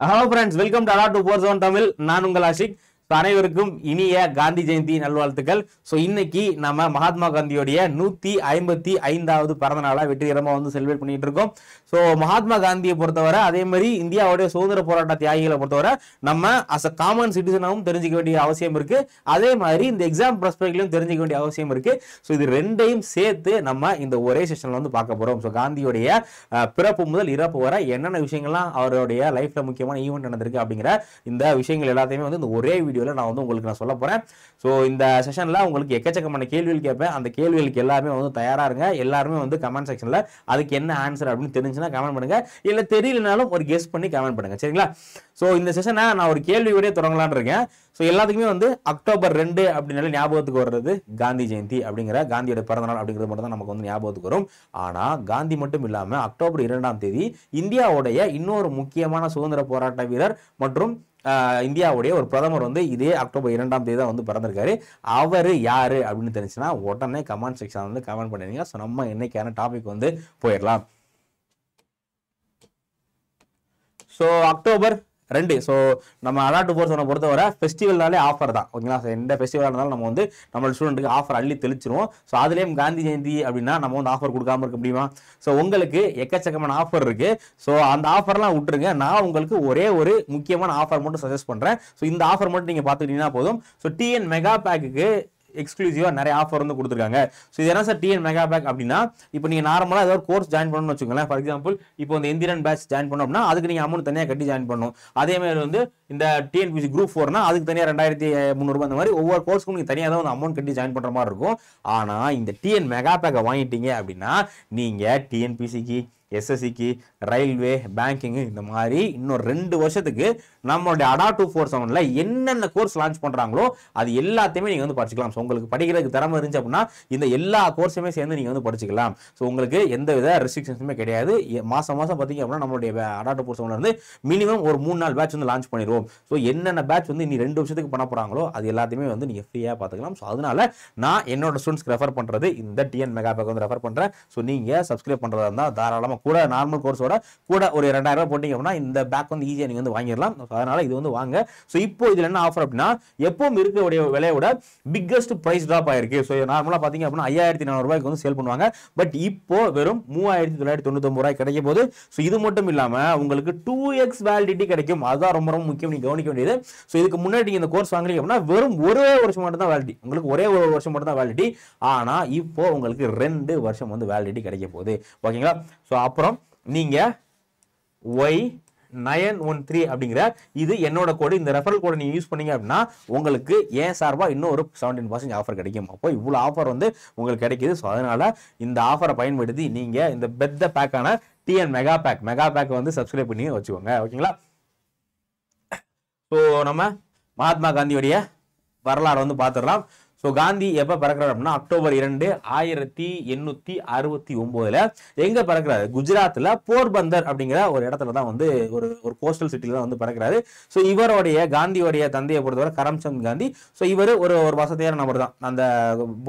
Hello friends, welcome to அலா 247 தமிழ். நான் உங்கள் ஆஷிக். அனைவருக்கும் இனிய காந்தி ஜெயந்தி நல்வாழ்த்துக்கள். ஸோ இன்னைக்கு நம்ம மகாத்மா காந்தியோடைய 155வது பிறந்த நாளா வெற்றிகரமா செலிப்ரேட் பண்ணிட்டு இருக்கோம். ஸோ மகாத்மா காந்தியை பொறுத்தவரை, அதே மாதிரி இந்தியாவுடைய சுதந்திர போராட்ட தியாகிகளை பொறுத்தவரை நம்ம அஸ் அ காமன் சிட்டிசனாகவும் தெரிஞ்சுக்க வேண்டிய அவசியம் இருக்கு. அதே மாதிரி இந்த எக்ஸாம் ப்ராஸ்பெக்ட்லயும் தெரிஞ்சுக்க வேண்டிய அவசியம் இருக்கு. ஸோ இது ரெண்டையும் சேர்த்து நம்ம இந்த ஒரே செஷன்ல பார்க்க போறோம். ஸோ காந்தியோடைய பிறப்பு முதல் இறப்பு வரை என்னென்ன விஷயங்கள்லாம் அவருடைய லைஃப்ல முக்கியமான ஈவெண்ட் நடந்திருக்கு அப்படிங்கிற இந்த விஷயங்கள் எல்லாத்தையுமே இந்த ஒரே வீடியோல நான் உங்களுக்கு சொல்ல போறேன். ஸோ இந்த செஷன்ல உங்களுக்கு எக்கச்சக்கமான கேள்விகள் கேட்பேன். அந்த கேள்விகளுக்கு எல்லாருமே தயாரா இருங்க. எல்லாருமே கமெண்ட் செக்ஷன்ல அதுக்கு என்ன ஆன்சர் அப்படின்னு தெரிஞ்சுன்னா கமெண்ட் பண்ணுங்க. இல்ல தெரியலனாலும் ஒரு கெஸ் பண்ணி கமெண்ட் பண்ணுங்க, சரிங்களா? ஸோ இந்த செஷனை நான் ஒரு கேள்வியோடய தொடங்கலான்னு இருக்கேன். ஸோ எல்லாத்துக்குமே அக்டோபர் 2 அப்படின்னால ஞாபகத்துக்கு வர்றது காந்தி ஜெயந்தி அப்படிங்கிற காந்தியோட பிறந்தநாள் அப்படிங்கிறது மட்டும் தான் நமக்கு ஞாபகத்துக்கு வரும். ஆனா காந்தி மட்டும் இல்லாம அக்டோபர் 2ஆம் தேதி இந்தியாவுடைய இன்னொரு முக்கியமான சுதந்திர போராட்ட வீரர் மற்றும் இந்தியாவுடைய ஒரு பிரதமர் இதே அக்டோபர் 2ஆம் தேதி தான் பிறந்திருக்காரு. அவரு யாரு அப்படின்னு தெரிஞ்சுன்னா உடனே கமெண்ட் செக்ஷன் கமெண்ட் பண்ணுவீங்க. ஸோ நம்ம இன்னைக்கான டாபிக் போயிடலாம். So October 2. ஸோ நம்ம அலா 247 பொறுத்தவரை ஃபெஸ்டிவல்னாலே ஆஃபர் தான், ஓகேங்களா? ஸோ எந்த ஃபெஸ்டிவலாக இருந்தாலும் நம்ம நம்மளோட ஸ்டூடெண்ட்டுக்கு ஆஃபர் அள்ளி தெளிச்சிருவோம். ஸோ அதுலேயும் காந்தி ஜெயந்தி அப்படின்னா நம்ம ஆஃபர் கொடுக்காம இருக்க முடியுமா? ஸோ உங்களுக்கு எக்கச்சக்கமான ஆஃபர் இருக்கு. ஸோ அந்த ஆஃபர்லாம் விட்டுருங்க. நான் உங்களுக்கு ஒரே ஒரு முக்கியமான ஆஃபர் மட்டும் சஜஸ்ட் பண்ணுறேன். ஸோ இந்த ஆஃபர் மட்டும் நீங்கள் பார்த்துக்கிட்டீங்கன்னா போதும். ஸோ டிஎன் மெகா பேக்குக்கு எக்ஸ்க்ளூசிவா நிறைய ஆஃபர் கொடுத்துருக்காங்க. ஸோ இது என்ன சார் டிஎன் மெகா பேக் அப்படின்னா, இப்போ நீங்க நார்மலா ஏதாவது கோர்ஸ் ஜாயின் பண்ணணும்னு வச்சுக்கோங்களேன். ஃபார் எக்ஸாம்பிள் இப்போ இந்த இந்தியன் பேட்ச் ஜாயின் பண்ணோம் அப்படின்னா அதுக்கு நீங்க அமௌண்ட் தனியாக கட்டி ஜாயின் பண்ணணும். அதே மாதிரி இந்த டிஎன்பிசி குரூப் 4னா அதுக்கு தனியாக 2300 அந்த மாதிரி ஒவ்வொரு கோர்ஸ்க்கும் நீங்க தனியாக தான் அமௌண்ட் கட்டி ஜாயின் பண்ற மாதிரி இருக்கும். ஆனா இந்த டிஎன் மெகா பேக்கை வாங்கிட்டீங்க அப்படின்னா நீங்க டிஎன்பிசிக்கு, எஸ்எஸ்சிக்கு, ரயில்வே, பேங்கிங் இந்த மாதிரி இன்னும் 2 வருஷத்துக்கு நம்மளுடைய அடா 247ல என்னென்ன கோர்ஸ் லான்ச் பண்றாங்களோ அது எல்லாத்தையுமே நீங்க படிச்சுக்கலாம். ஸோ உங்களுக்கு படிக்கிறதுக்கு திறமை இருந்துச்சு அப்படின்னா இந்த எல்லா கோர்ஸுமே சேர்ந்து நீங்க படிச்சுக்கலாம். ஸோ உங்களுக்கு எந்த வித ரெஸ்ட்ரிக்ஷன்ஸுமே கிடையாது. மாசம் பார்த்தீங்க அப்படின்னா நம்மளுடைய அடா 247 மினிமம் ஒரு 3 நாள் பேட்ச் லான்ச் பண்ணிடுவோம். ஸோ என்னென்ன பேட்ச் இனி 2 வருஷத்துக்கு பண்ண போறாங்களோ அது எல்லாத்தையுமே நீங்க ஃப்ரீயா பார்த்துக்கலாம். ஸோ அதனால நான் என்னோட ஸ்டூடெண்ட்ஸ்க்கு ரெஃபர் பண்றது இந்த டிஎன் மெகா பேக் ரெஃபர் பண்றேன். ஸோ நீங்க சப்ஸ்கிரைப் பண்றதா இருந்தா தாராளமா கூட நார்மல் கோர்ஸோட கூட ஒரு 2000 ரூபாய் போட்டீங்க அப்படின்னா இந்த பேக் ஈஸியா நீங்க வாங்கிடலாம். அதனால இது வாங்க. ஸோ இப்போ இதுல என்ன ஆஃபர் அப்படின்னா, எப்பவும் இருக்கக்கூடிய விலையோட பிக்கஸ்ட் பிரைஸ் டிராப் ஆயிருக்கு. ஸோ நார்மலா பாத்தீங்க அப்படின்னா 5400 ரூபாய்க்கு சேல் பண்ணுவாங்க. பட் இப்போ வெறும் 3999 ரூபாய் கிடைக்கும் போது, ஸோ இது மட்டும் இல்லாம உங்களுக்கு 2x வேலிடிட்டி கிடைக்கும். அதுதான் ரொம்ப ரொம்ப முக்கியம், நீங்க கவனிக்க வேண்டியது. ஸோ இதுக்கு முன்னாடி நீங்க இந்த கோர்ஸ் வாங்குறீங்க அப்படின்னா வெறும் ஒரே வருஷம் மட்டும் தான் வேலிடிட்டி, உங்களுக்கு ஒரே ஒரு வருஷம் மட்டும் தான் வேலிடிட்டி. ஆனா இப்போ உங்களுக்கு 2 வருஷம் வேலிடிட்டி கிடைக்க போகுது, ஓகேங்களா? ஸோ அப்புறம் நீங்க Y913 அப்படிங்கிற இது என்னோட கோடு, இந்த ரெஃபரல் கோடை நீங்க யூஸ் பண்ணீங்க அப்படின்னா உங்களுக்கு ஏன் சார்பா இன்னும் ஒரு 17% ஆஃபர் கிடைக்கும். அப்போ இவ்வளவு ஆஃபர் உங்களுக்கு கிடைக்குது. ஸோ அதனால இந்த ஆஃபரை பயன்படுத்தி நீங்க இந்த பெத்த பேக்கான டிஎன் மெகா பேக் சப்ஸ்கிரைப் பண்ணி வச்சுக்கோங்க, ஓகேங்களா? ஸோ நம்ம மகாத்மா காந்தியோடைய வரலாறு பார்த்துடலாம். ஸோ காந்தி எப்போ பிறக்கிறார் அப்படின்னா அக்டோபர் 2, 1869 எங்க பிறக்கிறாரு? குஜராத்ல போர்பந்தர் அப்படிங்கிற ஒரு இடத்துல தான் ஒரு கோஸ்டல் சிட்டில தான் பிறக்கிறாரு. ஸோ இவருடைய காந்தியோடைய தந்தையை பொறுத்தவரை கரம்சந்த் காந்தி. ஸோ இவர் ஒரு வசதியான நபர் தான், அந்த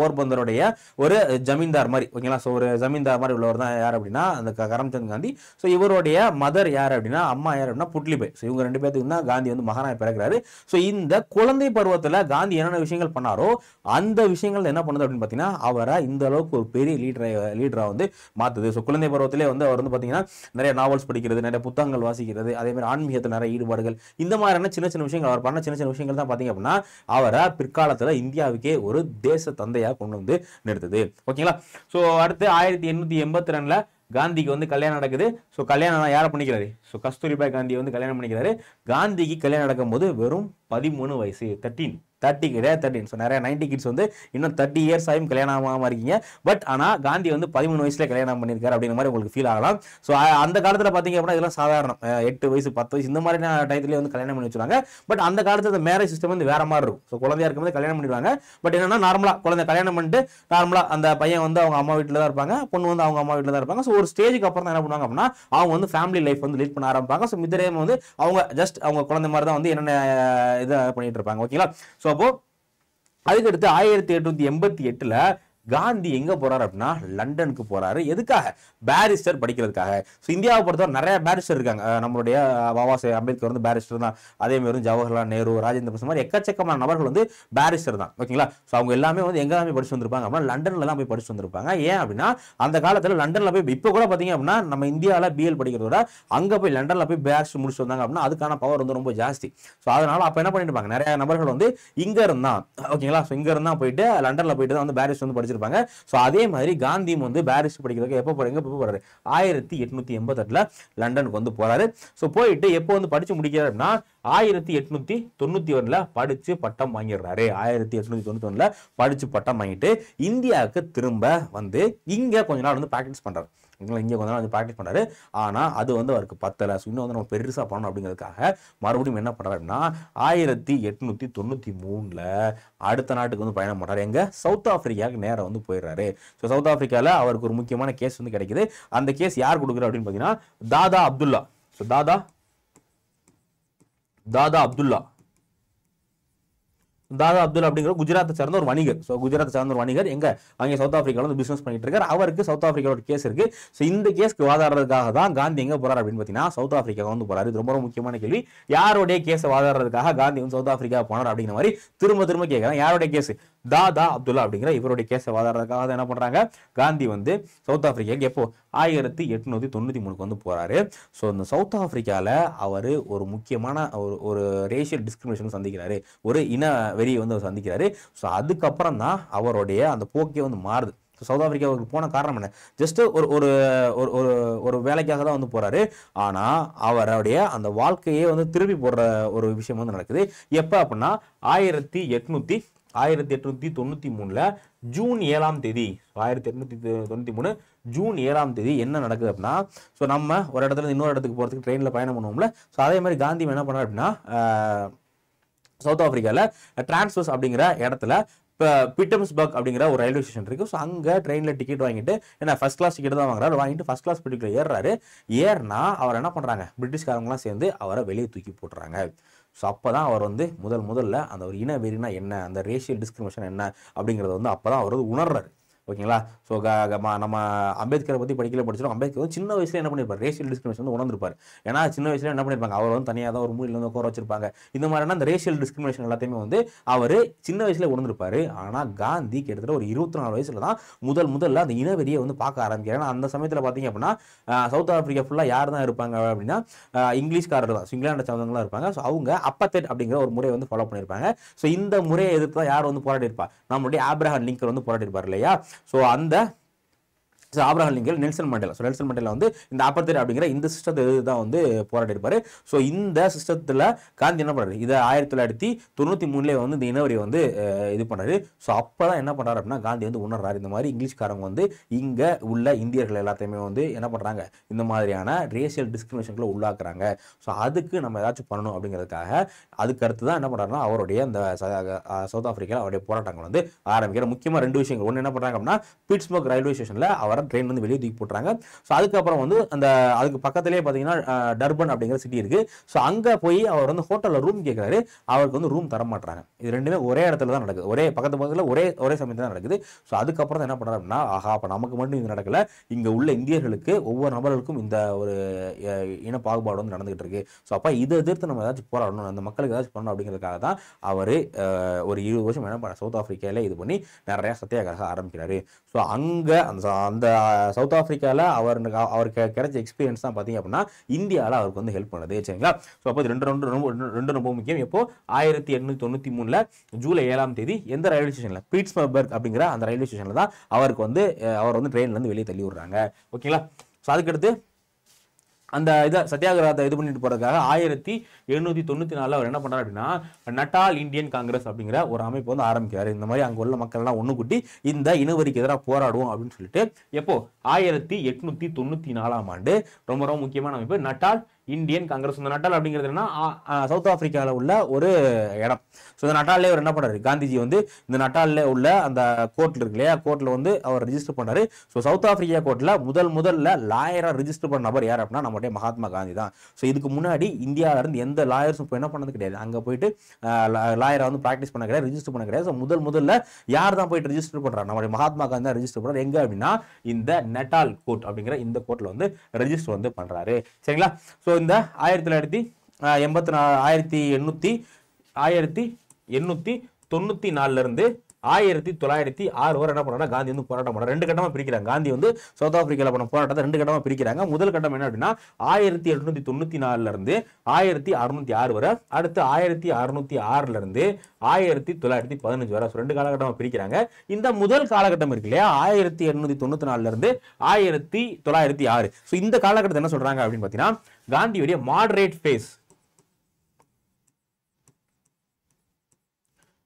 போர்பந்தருடைய ஒரு ஜமீன்தார் மாதிரி, ஓகேங்களா? ஸோ ஒரு ஜமீன்தார் மாதிரி உள்ளவர் தான் யார் அப்படின்னா அந்த கரம்சந்த் காந்தி. ஸோ இவருடைய மதர் யார் அப்படின்னா, அம்மா யார் அப்படின்னா புட்லிபாய். ஸோ இவங்க 2 பேருக்கு தான் காந்தி மகனாய் பிறக்கிறாரு. ஸோ இந்த குழந்தை பருவத்துல காந்தி என்னென்ன விஷயங்கள் பண்ணாரோ அந்த விஷயங்கள் என்ன பண்ணுது அப்படின்னு பாத்தீங்கன்னா அவரை இந்த அளவுக்கு ஒரு பெரிய லீடரா மாத்துது. ஸோ குழந்தை பருவத்திலே அவர் பாத்தீங்கன்னா நிறைய நாவல்ஸ் படிக்கிறது, நிறைய புத்தகங்கள் வாசிக்கிறது, அதே மாதிரி ஆன்மீகத்தில் நிறைய ஈடுபாடுகள், இந்த மாதிரியான சின்ன சின்ன விஷயங்கள் அவர் பண்ண சின்ன விஷயங்கள் தான் பாத்தீங்க அப்படின்னா அவரை பிற்காலத்துல இந்தியாவுக்கே ஒரு தேச தந்தையா கொண்டு நிறுத்துது, ஓகேங்களா? ஸோ அடுத்து 1882 காந்திக்கு கல்யாணம் நடக்குது. ஸோ கல்யாணம் யாரை பண்ணிக்கிறாரு? ஸோ கஸ்தூரிபாய் காந்தி கல்யாணம் பண்ணிக்கிறாரு. காந்திக்கு கல்யாணம் நடக்கும் போது வெறும் 13 வயசு, 30 கிடையாது 13. ஸோ நிறைய 90 கிட்ஸ் இன்னும் 30 இயர்ஸ் ஆகும் கல்யாணம் இருக்கீங்க. பட் ஆனா காந்தி 13 வயசுல கல்யாணம் பண்ணியிருக்காரு அப்படிங்கிற மாதிரி உங்களுக்கு ஃபீல் ஆகலாம். ஸோ அந்த காலத்துல பாத்தீங்க அப்படின்னா இதெல்லாம் சாதாரணம், 8 வயசு 10 வயசு இந்த மாதிரி டயத்துலேயே கல்யாணம் பண்ணி வச்சுருவாங்க. பட் அந்த காலத்துல மேரேஜ் சிஸ்டம் வேற மாதிரி இருக்கும். ஸோ குழந்தையா இருக்கும்போது கல்யாணம் பண்ணிடுவாங்க. பட் என்னன்னா நார்மலா குழந்தை கல்யாணம் பண்ணிட்டு நார்மலா அந்த பையன் அவங்க அம்மா வீட்டில் தான் இருப்பாங்க, பொண்ணு அவங்க அம்மா வீட்டில் தான் இருப்பாங்க. ஸோ ஒரு ஸ்டேஜுக்கு அப்புறம் தான் என்ன பண்ணுவாங்க அப்படின்னா அவங்க ஃபேமிலி லைஃப் லீட் பண்ண ஆரம்பிப்பாங்க. ஸோ மித்தரையும் அவங்க ஜஸ்ட் அவங்க குழந்தை மாதிரி தான் என்னென்ன இதை பண்ணிட்டு இருப்பாங்க, ஓகேங்களா? ஸோ அப்போ அதுக்கடுத்து 1888 காந்தி எங்க போறாரு அப்படின்னா லண்டனுக்கு போறாரு. எதுக்காக? பாரிஸ்டர் படிக்கிறதுக்காக. ஸோ இந்தியாவை பொறுத்தவரை நிறைய பாரிஸ்டர் இருக்காங்க. நம்மளுடைய பாபா சாஹேப் அம்பேத்கர் வந்து பாரிஸ்டர் தான். அதே மாதிரி ஜவஹர்லால் நேரு, ராஜேந்திர பிரசாத் மாதிரி எக்கச்சக்கமான நபர்கள் வந்து பாரிஸ்டர் தான். ஓகேங்களா? ஸோ அவங்க எல்லாமே வந்து எங்க தான் போய் படிச்சு வந்திருப்பாங்க அப்படின்னா லண்டன்ல தான் போய் படிச்சு வந்திருப்பாங்க. ஏன் அப்படின்னா அந்த காலத்துல லண்டன்ல போய் இப்போ கூட பாத்தீங்க அப்படின்னா நம்ம இந்தியாவில் பிஎல் படிக்கிறதோட அங்க போய் லண்டன்ல போய் பாரிஸ்டர் முடிச்சு வந்தாங்க அப்படின்னா அதுக்கான பவர் வந்து ரொம்ப ஜாஸ்தி. ஸோ அதனால அப்ப என்ன பண்ணிருப்பாங்க, நிறைய நபர்கள் வந்து இங்க இருந்தா ஓகேங்களா, ஸோ இங்க இருந்தா போயிட்டு லண்டன்ல போயிட்டு தான் வந்து பாரிஸ்டர் வந்து படிச்சிருப்பாங்க. ஸோ அதே மாதிரி காந்தியும் வந்து பாரிஸ்டர் படிக்கிறதுக்கு எப்போ போறாரு? 1888 லண்டனுக்கு வந்து போறாரு. ஸோ போயிட்டு எப்போ வந்து படிச்சு முடிக்கிறாரு அப்படின்னா 1891 படிச்சு பட்டம் வாங்கிடுறாரு. 1891 படிச்சு பட்டம் வாங்கிட்டு இந்தியாவுக்கு திரும்ப வந்து இங்க கொஞ்ச நாள் வந்து பிராக்டிஸ் பண்றாரு. இங்க கொஞ்ச நாள் வந்து பிராக்டிஸ் பண்றாரு. ஆனா அது வந்து அவருக்கு பத்தல. இன்னும் வந்து நம்ம பெருசா பண்ணணும் அப்படிங்கிறதுக்காக மறுபடியும் என்ன பண்றாரு அப்படின்னா 1893 அடுத்த நாட்டுக்கு வந்து பயணம் பண்றாரு. எங்க? சவுத் ஆப்பிரிக்காவுக்கு நேரம் வந்து போயிடுறாரு. ஸோ சவுத் ஆப்பிரிக்கால அவருக்கு ஒரு முக்கியமான கேஸ் வந்து கிடைக்குது. அந்த கேஸ் யார் கொடுக்குறாரு அப்படின்னு பாத்தீங்கன்னா தாதா அப்துல்லா. ஸோ தாதா அப்துல்லா அப்படிங்கிற குஜராத்தை சேர்ந்த ஒரு வணிகர். ஸோ குஜராத்தை சேர்ந்த ஒரு வணிகர் எங்க அங்கே சவுத் ஆப்பிரிக்காவில் வந்து பிசினஸ் பண்ணிட்டு இருக்காரு. அவருக்கு சவுத் ஆப்பிரிக்காவோட கேஸ் இருக்கு. ஸோ இந்த கேஸ்க்கு வாதாடுறதுக்காக தான் காந்தி எங்க போறாரு அப்படின்னு பார்த்தீங்கன்னா சவுத் ஆப்பிரிக்கா வந்து போறாரு. இது ரொம்ப முக்கியமான கேள்வி. யாருடைய கேஸை வாதாடுறதுக்காக காந்தி வந்து சவுத் ஆப்பிரிக்கா போனார் அப்படிங்கிற மாதிரி திரும்ப கேட்கறேன். யாருடைய கேஸ்? தாதா அப்துல்லா அப்படிங்கிற இவருடைய கேஸை வாதாடுறதுக்காக என்ன பண்றாங்க, காந்தி வந்து சவுத் ஆப்பிரிக்காக்கு எப்போ 1893 வந்து போறாரு. ஸோ இந்த சவுத் ஆப்பிரிக்கால அவர் ஒரு முக்கியமான ஒரு ரேஷியல் டிஸ்கிரிமினேஷன் சந்திக்கிறாரு, ஒரு இன வெறியை வந்து சந்திக்கிறாரு. ஸோ அதுக்கப்புறம் தான் அவருடைய அந்த போக்கே வந்து மாறுது. சவுத் ஆப்பிரிக்காவுக்கு போன காரணம் என்ன? ஜஸ்ட் ஒரு வேலைக்காக தான் வந்து போறாரு. ஆனா அவருடைய அந்த வாழ்க்கையே வந்து திருப்பி போடுற ஒரு விஷயம் வந்து நடக்குது. எப்ப அப்படின்னா 1893 ஜூன் 7ஆம் தேதி 1893 ஜூன் 7ஆம் தேதி என்ன நடக்குது அப்படின்னா, ஸோ நம்ம ஒரு இடத்துல இன்னொரு இடத்துக்கு போறதுக்கு ட்ரெயின்ல பயணம் பண்ணுவோம்ல. ஸோ அதே மாதிரி காந்தி என்ன பண்ணார் அப்படின்னா சவுத் ஆப்பிரிக்கால டிரான்ஸ்வர்ஸ் அப்படிங்கிற இடத்துல இப்போ பிட்டம்ஸ்பர்க் அப்படிங்கிற ஒரு ரயில்வே ஸ்டேஷன் இருக்கு. ஸோ அங்கே ட்ரெயினில் டிக்கெட் வாங்கிட்டு ஏன்னா ஃபர்ஸ்ட் கிளாஸ் டிக்கெட் தான் வாங்குறாரு. வாங்கிட்டு ஃபர்ஸ்ட் கிளாஸ் டிக்கெட்ல ஏறினா அவர் என்ன பண்ணுறாங்க, பிரிட்டிஷ்காரங்களாம் சேர்ந்து அவரை வெளியே தூக்கி போட்டுறாங்க. ஸோ அப்போ தான் அவர் வந்து முதல்ல அந்த ஒரு இன வெறினா என்ன, அந்த ரேஷியல் டிஸ்கிரிமினேஷன் என்ன அப்படிங்கிறத வந்து அப்போ தான் அவர் வந்து உணர்றாரு. ஓகேங்களா? ஸோ நம்ம அம்பேத்கரை பற்றி படிச்சிடும். அம்பேத்கர் வந்து சின்ன வயசுல என்ன பண்ணியிருப்பார், ரேஷியல் டிஸ்கிரிமினேஷன் வந்து உணர்ந்திருப்பார். ஏன்னா சின்ன வயசுல என்ன பண்ணியிருப்பாங்க, அவர் வந்து தனியாக தான் ஒரு மூலையில் வந்து உட்கார வச்சிருப்பாங்க. இந்த மாதிரியான அந்த ரேஷியல் டிஸ்கிரிமினேஷன் எல்லாத்தையுமே வந்து அவர் சின்ன வயசுல உணர்ந்திருப்பாரு. ஆனால் காந்தி கிட்டத்தட்ட ஒரு 24 வயசுல தான் முதல்ல அந்த இனவெறியை வந்து பார்க்க ஆரம்பிக்கிறார். ஏன்னா அந்த சமயத்தில் பார்த்தீங்க அப்படின்னா சவுத் ஆப்பிரிக்கா ஃபுல்லாக யார் தான் இருப்பாங்க அப்படின்னா இங்கிலீஷ்காரர் தான், இங்கிலாண்டை சேர்ந்தவங்களாம் இருப்பாங்க. ஸோ அவங்க அப்பத்தெட் அப்படிங்கிற ஒரு முறையை வந்து ஃபாலோ பண்ணியிருப்பாங்க. ஸோ இந்த முறையை எதிர்த்து தான் யார் வந்து போராடி இருப்பா, நம்மளுடைய ஆப்ரஹாம் லிங்கன் வந்து போராடி இருப்பார் இல்லையா? ஸோ அந்த Abraham Lincoln, Nelson Mandela. So Nelson Mandela வந்து இந்த அப்பத்தெட் அப்படிங்கிற இந்த சிஸ்டத்தை தான் வந்து போராடி இருப்பாரு. ஸோ இந்த சிஸ்டத்தில் காந்தி என்ன பண்ணுறாரு, இதை 1993 வந்து இந்த இனவரியை வந்து இது பண்ணாரு. ஸோ அப்போ தான் என்ன பண்ணுறாரு அப்படின்னா காந்தி வந்து உணர்றாரு, இந்த மாதிரி இங்கிலீஷ்காரங்க வந்து இங்கே உள்ள இந்தியர்கள் எல்லாத்தையுமே வந்து என்ன பண்ணுறாங்க, இந்த மாதிரியான ரேஷியல் டிஸ்கிரிமினேஷன்களை உள்ளாக்குறாங்க. ஸோ அதுக்கு நம்ம ஏதாச்சும் பண்ணணும் அப்படிங்கிறதுக்காக அதுக்கு அடுத்து தான் என்ன பண்ணுறாருன்னா அவருடைய அந்த சவுத் ஆப்பிரிக்காவில் அவருடைய போராட்டங்கள் வந்து ஆரம்பிக்கிற. முக்கியமாக 2 விஷயங்கள். ஒன்று என்ன பண்ணுறாங்க அப்படின்னா பிட்ஸ்பர்க் ரயில்வே ஸ்டேஷனில் அவர் ட்ரெயின் வந்து வெளியே தூக்கி போட்டுறாங்க. ஸோ அதுக்கப்புறம் வந்து அதுக்கு பக்கத்திலே பார்த்தீங்கன்னா டர்பன் அப்படிங்கிற சிட்டி இருக்கு. ஸோ அங்கே போய் அவர் வந்து ஹோட்டலில் ரூம் கேட்குறாரு. அவருக்கு வந்து ரூம் தர மாட்டாங்க. இது ரெண்டுமே ஒரே இடத்துல தான் நடக்குது, ஒரே பக்கத்தில் ஒரே சமயத்தில் தான் நடக்குது. ஸோ அதுக்கப்புறம் என்ன பண்ணுறாரு அப்படின்னா அப்போ நமக்கு மட்டும் இது நடக்கல, இங்கே உள்ள இந்தியர்களுக்கு ஒவ்வொரு நபர்களுக்கும் இந்த ஒரு இன பாகுபாடு வந்து நடந்துகிட்டு இருக்கு. ஸோ அப்போ இதை எதிர்த்து நம்ம ஏதாச்சும் போராடணும், அந்த மக்களுக்கு ஏதாச்சும் பண்ணணும் அப்படிங்கிறதுக்காக தான் அவர் ஒரு 20 வருஷம் என்ன பண்ண சவுத் ஆப்பிரிக்காவில் இது பண்ணி நிறைய சத்தியாகிரகம் ஆரம்பிக்கிறாரு. ஸோ அங்கே அந்த சவுத் ஆப்பிரிக்காவில் அவருக்கு கிடைச்ச எக்ஸ்பீரியன்ஸ் தான் பார்த்தீங்க அப்படின்னா இந்தியாவில் அவருக்கு வந்து ஹெல்ப் பண்ணுது. சரிங்களா? ஸோ அப்போ ரெண்டு ரொம்ப முக்கியம். எப்போ 1893 ஜூலை 7ஆம் தேதி எந்த ரயில்வே ஸ்டேஷனில், பீட்ஸ்பர்க் அப்படிங்கிற அந்த ரயில்வே ஸ்டேஷனில் தான் அவருக்கு வந்து அவர் வந்து ட்ரெயின்லேருந்து வெளியே தள்ளி விடுறாங்க. ஓகேங்களா? ஸோ அதுக்கடுத்து அந்த இதை சத்தியாகிரகத்தை இது பண்ணிட்டு போறதுக்காக 1894 அவர் என்ன பண்றாரு அப்படின்னா நட்டால் இந்தியன் காங்கிரஸ் அப்படிங்கிற ஒரு அமைப்பு வந்து ஆரம்பிக்கிறாரு. இந்த மாதிரி அங்க உள்ள மக்கள் எல்லாம் ஒண்ணு கூட்டி இந்த இனவரிக்கு எதிராக போராடுவோம் அப்படின்னு சொல்லிட்டு எப்போ 1894 ரொம்ப முக்கியமான அமைப்பு நட்டால் இந்தியன் காங்கிரஸ். இந்த நட்டால் அப்படிங்கிறது என்ன, சவுத் ஆப்பிரிக்காவில் உள்ள ஒரு இடம். ஸோ இந்த நட்டாலே அவர் என்ன பண்றாரு, காந்திஜி வந்து இந்த நட்டாலில் உள்ள அந்த கோர்ட்ல இருக்கு இல்லையா, கோர்ட்ல வந்து அவர் ரிஜிஸ்டர் பண்ணாரு. ஸோ சவுத் ஆப்பிரிக்கா கோர்ட்ல முதல்ல லாயரா ரிஜிஸ்டர் பண்ண நபர் யார் அப்படின்னா நம்மளுடைய மகாத்மா காந்தி தான். ஸோ இதுக்கு முன்னாடி இந்தியாவில இருந்து எந்த லாயர்ஸும் இப்போ என்ன பண்ணது கிடையாது, அங்கே போயிட்டு லாயரை வந்து ப்ராக்டிஸ் பண்ண கிடையாது, ரிஜிஸ்டர் பண்ண கிடையாது. ஸோ முதல்ல யார் தான் போயிட்டு ரிஜிஸ்டர் பண்றாரு, நம்மளுடைய மகாத்மா காந்தி தான் ரிஜிஸ்டர் பண்றாரு. எங்க அப்படின்னா இந்த நட்டால் கோர்ட் அப்படிங்கிற இந்த கோர்ட்ல வந்து ரெஜிஸ்டர் வந்து பண்றாரு. சரிங்களா. ஸோ இந்த 1894 இருந்து 1906 வரை என்ன பண்றாங்க, காந்தி வந்து போராட்டம் பண்றாரு. 2 கட்டமா பிரிக்கிறாங்க. காந்தி வந்து சவுத் ஆப்பிரிக்கால பண்ண போராட்டத்தை 2 கட்டமா பிரிக்கிறாங்க. முதல் கட்டம் என்ன அப்படின்னா 1894 இருந்து 1606 வரை, அடுத்து 1606 இருந்து 1915 வரை. 2 காலகட்டமா பிரிக்கிறாங்க. இந்த முதல் காலகட்டம் இருக்கு இல்லையா, 1894 இருந்து 1906. ஸோ இந்த காலகட்டத்தை என்ன சொல்றாங்க அப்படின்னு பாத்தீங்கன்னா காந்தியுடைய மாடரேட் ஃபேஸ்,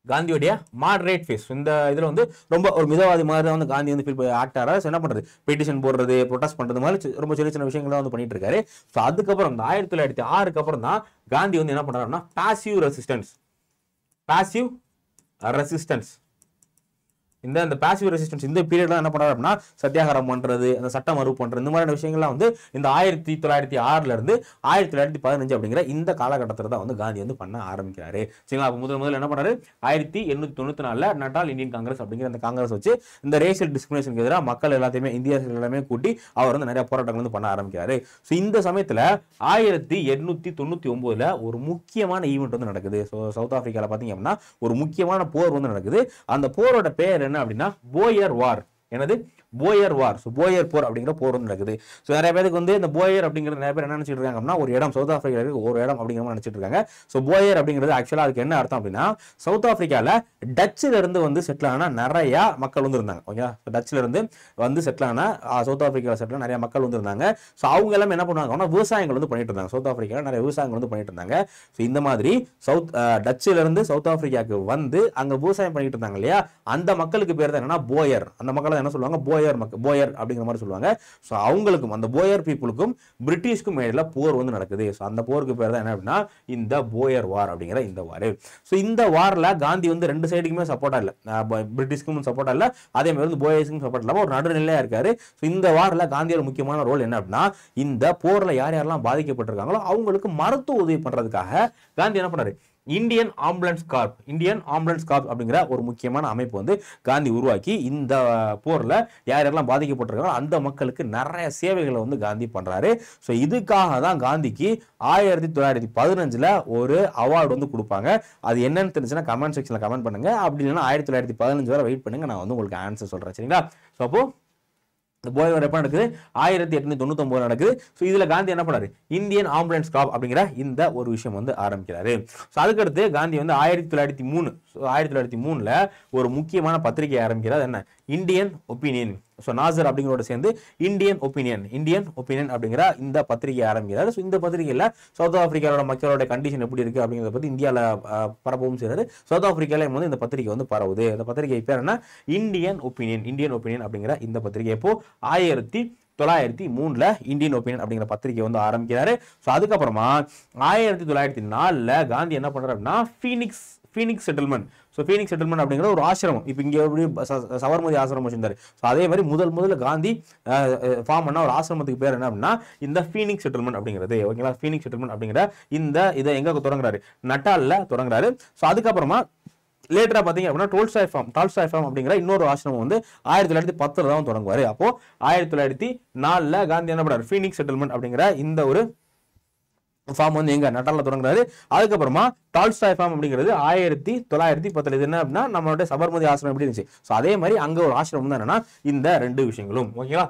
காந்தியோடைய மாடரேட் ஃபேஸ். இந்த இதுல வந்து ரொம்ப ஒரு மிதவாதி மாதிரி தான் வந்து காந்தி வந்து ஆக்ட் ஆகிறாரு. என்ன பண்றது, பெட்டிஷன் போடுறது, ப்ரொடெஸ்ட் பண்றது மாதிரி ரொம்ப சின்ன விஷயங்கள் தான் வந்து பண்ணிட்டு இருக்காரு. ஸோ அதுக்கப்புறம் இந்த 1906க்கு அப்புறம் தான் காந்தி வந்து என்ன பண்றாருன்னா பாசிவ் ரெசிஸ்டன்ஸ் இந்த பாசிவ் ரெசிஸ்டன்ஸ் இந்த பீரியட்ல என்ன பண்றாரு அப்படின்னா சத்தியாகிரகம் பண்றது, அந்த சட்டம் மறுப்பு பண்றது, இந்த மாதிரியான விஷயங்கள்லாம் வந்து இந்த 1906 இருந்து 1915 அப்படிங்கிற இந்த காலகட்டத்தில் தான் வந்து காந்தி வந்து பண்ண ஆரம்பிக்கிறாரு. சரிங்களா. அப்போ முதல்ல என்ன பண்றாரு, 1894 நட்டால் இந்தியன் காங்கிரஸ் அப்படிங்கிற அந்த காங்கிரஸ் வச்சு இந்த ரேசியல் டிஸ்கிரிமினேஷனுக்கு எதிராக மக்கள் எல்லாத்தையுமே இந்தியர்கள் எல்லாமே கூட்டி அவர் வந்து நிறைய போராட்டங்கள் வந்து பண்ண ஆரம்பிக்கிறாரு. ஸோ இந்த சமயத்துல 1899 ஒரு முக்கியமான ஈவெண்ட் வந்து நடக்குது. ஸோ சவுத் ஆப்பிரிக்கால பாத்தீங்க அப்படின்னா ஒரு முக்கியமான போர் வந்து நடக்குது. அந்த போரோட பேர் என்ன அப்படின்னா போயர் வார். என்னது, போயர் வார். ஸோ போயர் போர் அப்படிங்கிற போர் வந்து நடக்குது. ஸோ நிறைய பேருக்கு வந்து இந்த போயர் அப்படிங்கிற நிறைய பேர் என்ன நினைச்சிட்டு இருக்காங்க அப்படின்னா ஒரு இடம், சவுத் ஆப்பிரிக்காவுக்கு ஒரு இடம் அப்படிங்கிற மாதிரி நினைச்சிட்டு இருக்காங்க. ஸோ போயர் அப்படிங்கிறது ஆக்சுவலா அதுக்கு என்ன அர்த்தம் அப்படின்னா சவுத் ஆப்பிரிக்கால டச்சுல இருந்து வந்து செட்டில் ஆன நிறைய மக்கள் வந்து இருந்தாங்க. ஓகே, டச்சுல இருந்து வந்து செட்டில் ஆன சவுத் ஆப்பிரிக்கால செட்டில் நிறைய மக்கள் வந்து இருந்தாங்க. ஸோ அவங்க எல்லாம் என்ன பண்ணுவாங்கன்னா விவசாயங்கள் வந்து பண்ணிட்டு இருந்தாங்க. சவுத் ஆப்பிரிக்கால நிறைய விவசாயங்கள் வந்து பண்ணிட்டு இருந்தாங்க. ஸோ இந்த மாதிரி டச்சுல இருந்து சவுத் ஆப்பிரிக்காவுக்கு வந்து அங்க விவசாயம் பண்ணிட்டு இருந்தாங்க இல்லையா, அந்த மக்களுக்கு பேர் தான் என்னன்னா போயர். அந்த மக்கள் என்ன சொல்லுவாங்க, போயர் அப்படிங்கிற மாதிரி சொல்லுவாங்க. ஸோ அவங்களுக்கும் அந்த போயர் பீப்புளுக்கும் பிரிட்டிஷ்க்கும் இடையில போர் வந்து நடக்குது. ஸோ அந்த போருக்கு பேர் தான் என்ன அப்படின்னா இந்த போயர் வார் அப்படிங்கிற இந்த வார். ஸோ இந்த வார்ல காந்தி வந்து 2 சைடுக்குமே சப்போர்ட்டா இல்ல, பிரிட்டிஷ்க்கும் சப்போர்ட்டா இல்ல, அதே மாதிரி வந்து போயர்ஸ்க்கும் சப்போர்ட் இல்லாம ஒரு நடுநிலையா இருக்காரு. ஸோ இந்த வார்ல காந்தியோட முக்கியமான ரோல் என்ன அப்படின்னா இந்த போர்ல யார் யாரெல்லாம் பாதிக்கப்பட்டிருக்காங்களோ அவங்களுக்கு மருத்துவ உதவி பண்றதுக்காக காந்தி என்ன பண்றாரு, இந்தியன் ஆம்புலன்ஸ் கார்ப் அப்படிங்கிற ஒரு முக்கியமான அமைப்பு வந்து காந்தி உருவாக்கி இந்த போர்ல யாரெல்லாம் பாதிக்கப்பட்டிருக்காங்களோ அந்த மக்களுக்கு நிறைய சேவைகளை வந்து காந்தி பண்றாரு. ஸோ இதுக்காக தான் காந்திக்கு 1915 ஒரு அவார்டு வந்து கொடுப்பாங்க. அது என்னன்னு தெரிஞ்சுன்னா கமெண்ட் செக்ஷன்ல கமெண்ட் பண்ணுங்க. அப்படி இல்லைன்னா 1915 வரை வெயிட் பண்ணுங்க, நான் வந்து உங்களுக்கு ஆன்சர் சொல்றேன். சரிங்களா. ஸோ அப்போ இந்த போயர் எப்ப நடக்குது, 1899 நடக்குது. ஸோ இதுல காந்தி என்ன பண்ணாரு, இந்தியன் ஆம்புலன்ஸ் கார்ப் அப்படிங்கிற இந்த ஒரு விஷயம் வந்து ஆரம்பிக்கிறாரு. ஸோ அதுக்கடுத்து காந்தி வந்து 1903 ஒரு முக்கியமான பத்திரிகை ஆரம்பிக்கிறார். என்ன, இந்தியன் ஒப்பீனியன். ஸோ நாசர் அப்படிங்கிறோட சேர்ந்து இந்தியன் ஒப்பீனியன் அப்படிங்கிற இந்த பத்திரிகை ஆரம்பிக்கிறார். ஸோ இந்த பத்திரிகையில் சவுத் ஆப்பிரிக்காவோட மக்களோட கண்டிஷன் எப்படி இருக்கு அப்படிங்கிறத பத்தி இந்தியாவில் பரப்பவும் செய்யறாரு. சவுத் ஆப்பிரிக்கால வந்து இந்த பத்திரிகை வந்து பரவுது. இந்த பத்திரிகை பேர் என்ன, இந்தியன் ஒப்பீனியன் அப்படிங்கிற இந்த பத்திரிகை இப்போ 1903 இந்தியன் ஒப்பீனியன் அப்படிங்கிற பத்திரிகை வந்து ஆரம்பிக்கிறாரு. ஸோ அதுக்கப்புறமா 1904 காந்தி என்ன பண்றாரு அப்படின்னா Phoenix settlement. So Phoenix settlement அப்படிங்கிற ஒரு ஆசிரமம், இப்போ இங்கே எப்படி சபர்மதி ஆசிரமம் வச்சிருந்தாரு. ஸோ அதே மாதிரி முதல்ல காந்தி ஃபார்ம் பண்ண ஒரு ஆசிரமத்துக்கு பேர் என்ன அப்படின்னா இந்த ஃபீனிக்ஸ் செட்டில்மெண்ட் அப்படிங்கிறது. ஓகேங்களா. ஃபீனிக்ஸ் செட்டில்மெண்ட் அப்படிங்கிற இதை எங்க தொடங்குறாரு, நட்டால்ல தொடங்குறாரு. ஸோ அதுக்கப்புறமா லேட்டரா பாத்தீங்க அப்படின்னா டால்ஸ்டாய் ஃபார்ம் அப்படிங்கிற இன்னொரு ஆசிரமம் வந்து 1910 தான் தொடங்குவாரு. அப்போ 1904 காந்தி என்ன பண்றாரு, ஃபீனிக்ஸ் செட்டில்மெண்ட் அப்படிங்கிற இந்த ஒரு ஃபார்ம் வந்து எங்க நட்டால்ல தொடங்குறாரு. அதுக்கப்புறமா டால்ஸ்டாய் ஃபார்ம் அப்படிங்கிறது 1910. இது என்ன அப்படின்னா நம்மளுடைய சபர்மதி ஆசிரமம் எப்படி இருந்துச்சு, ஸோ அதே மாதிரி அங்க ஒரு ஆசிரமம் தான் என்னன்னா இந்த 2 விஷயங்களும். ஓகேங்களா.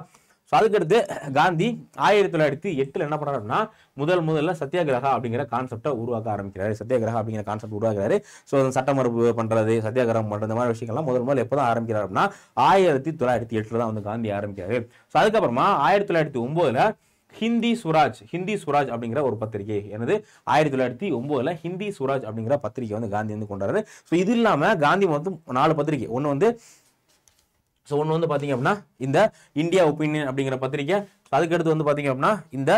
ஸோ அதுக்கடுத்து காந்தி 1908 என்ன பண்றாருன்னா முதல்ல சத்தியாகிரகா அப்படிங்கிற கான்செப்டை உருவாக்க ஆரம்பிக்கிறாரு. சத்தியாகிரகா அப்படிங்கிற கான்செப்ட் உருவாக்குறாரு. ஸோ சட்ட மறுப்பு பண்றது, சத்தியாகிரகம் பண்றது, இந்த மாதிரி விஷயங்கள்லாம் முதல்ல எப்போதான் ஆரம்பிக்கிறார் அப்படின்னா 1908 தான் வந்து காந்தி ஆரம்பிக்கிறாரு. ஸோ அதுக்கப்புறமா 1909 ஹிந்தி சுராஜ் அப்படிங்கிற ஒரு பத்திரிகை. எனது 1909 ஹிந்தி சுராஜ் அப்படிங்கிற பத்திரிகை வந்து காந்தி வந்து கொண்டாரு. ஸோ இது இல்லாம காந்தி மொத்தம் 4 பத்திரிகை. ஒன்று வந்து பாத்தீங்க அப்படின்னா இந்த இந்தியா ஒப்பீனியன் அப்படிங்கிற பத்திரிகை. அதுக்கடுத்து வந்து பாத்தீங்க அப்படின்னா இந்த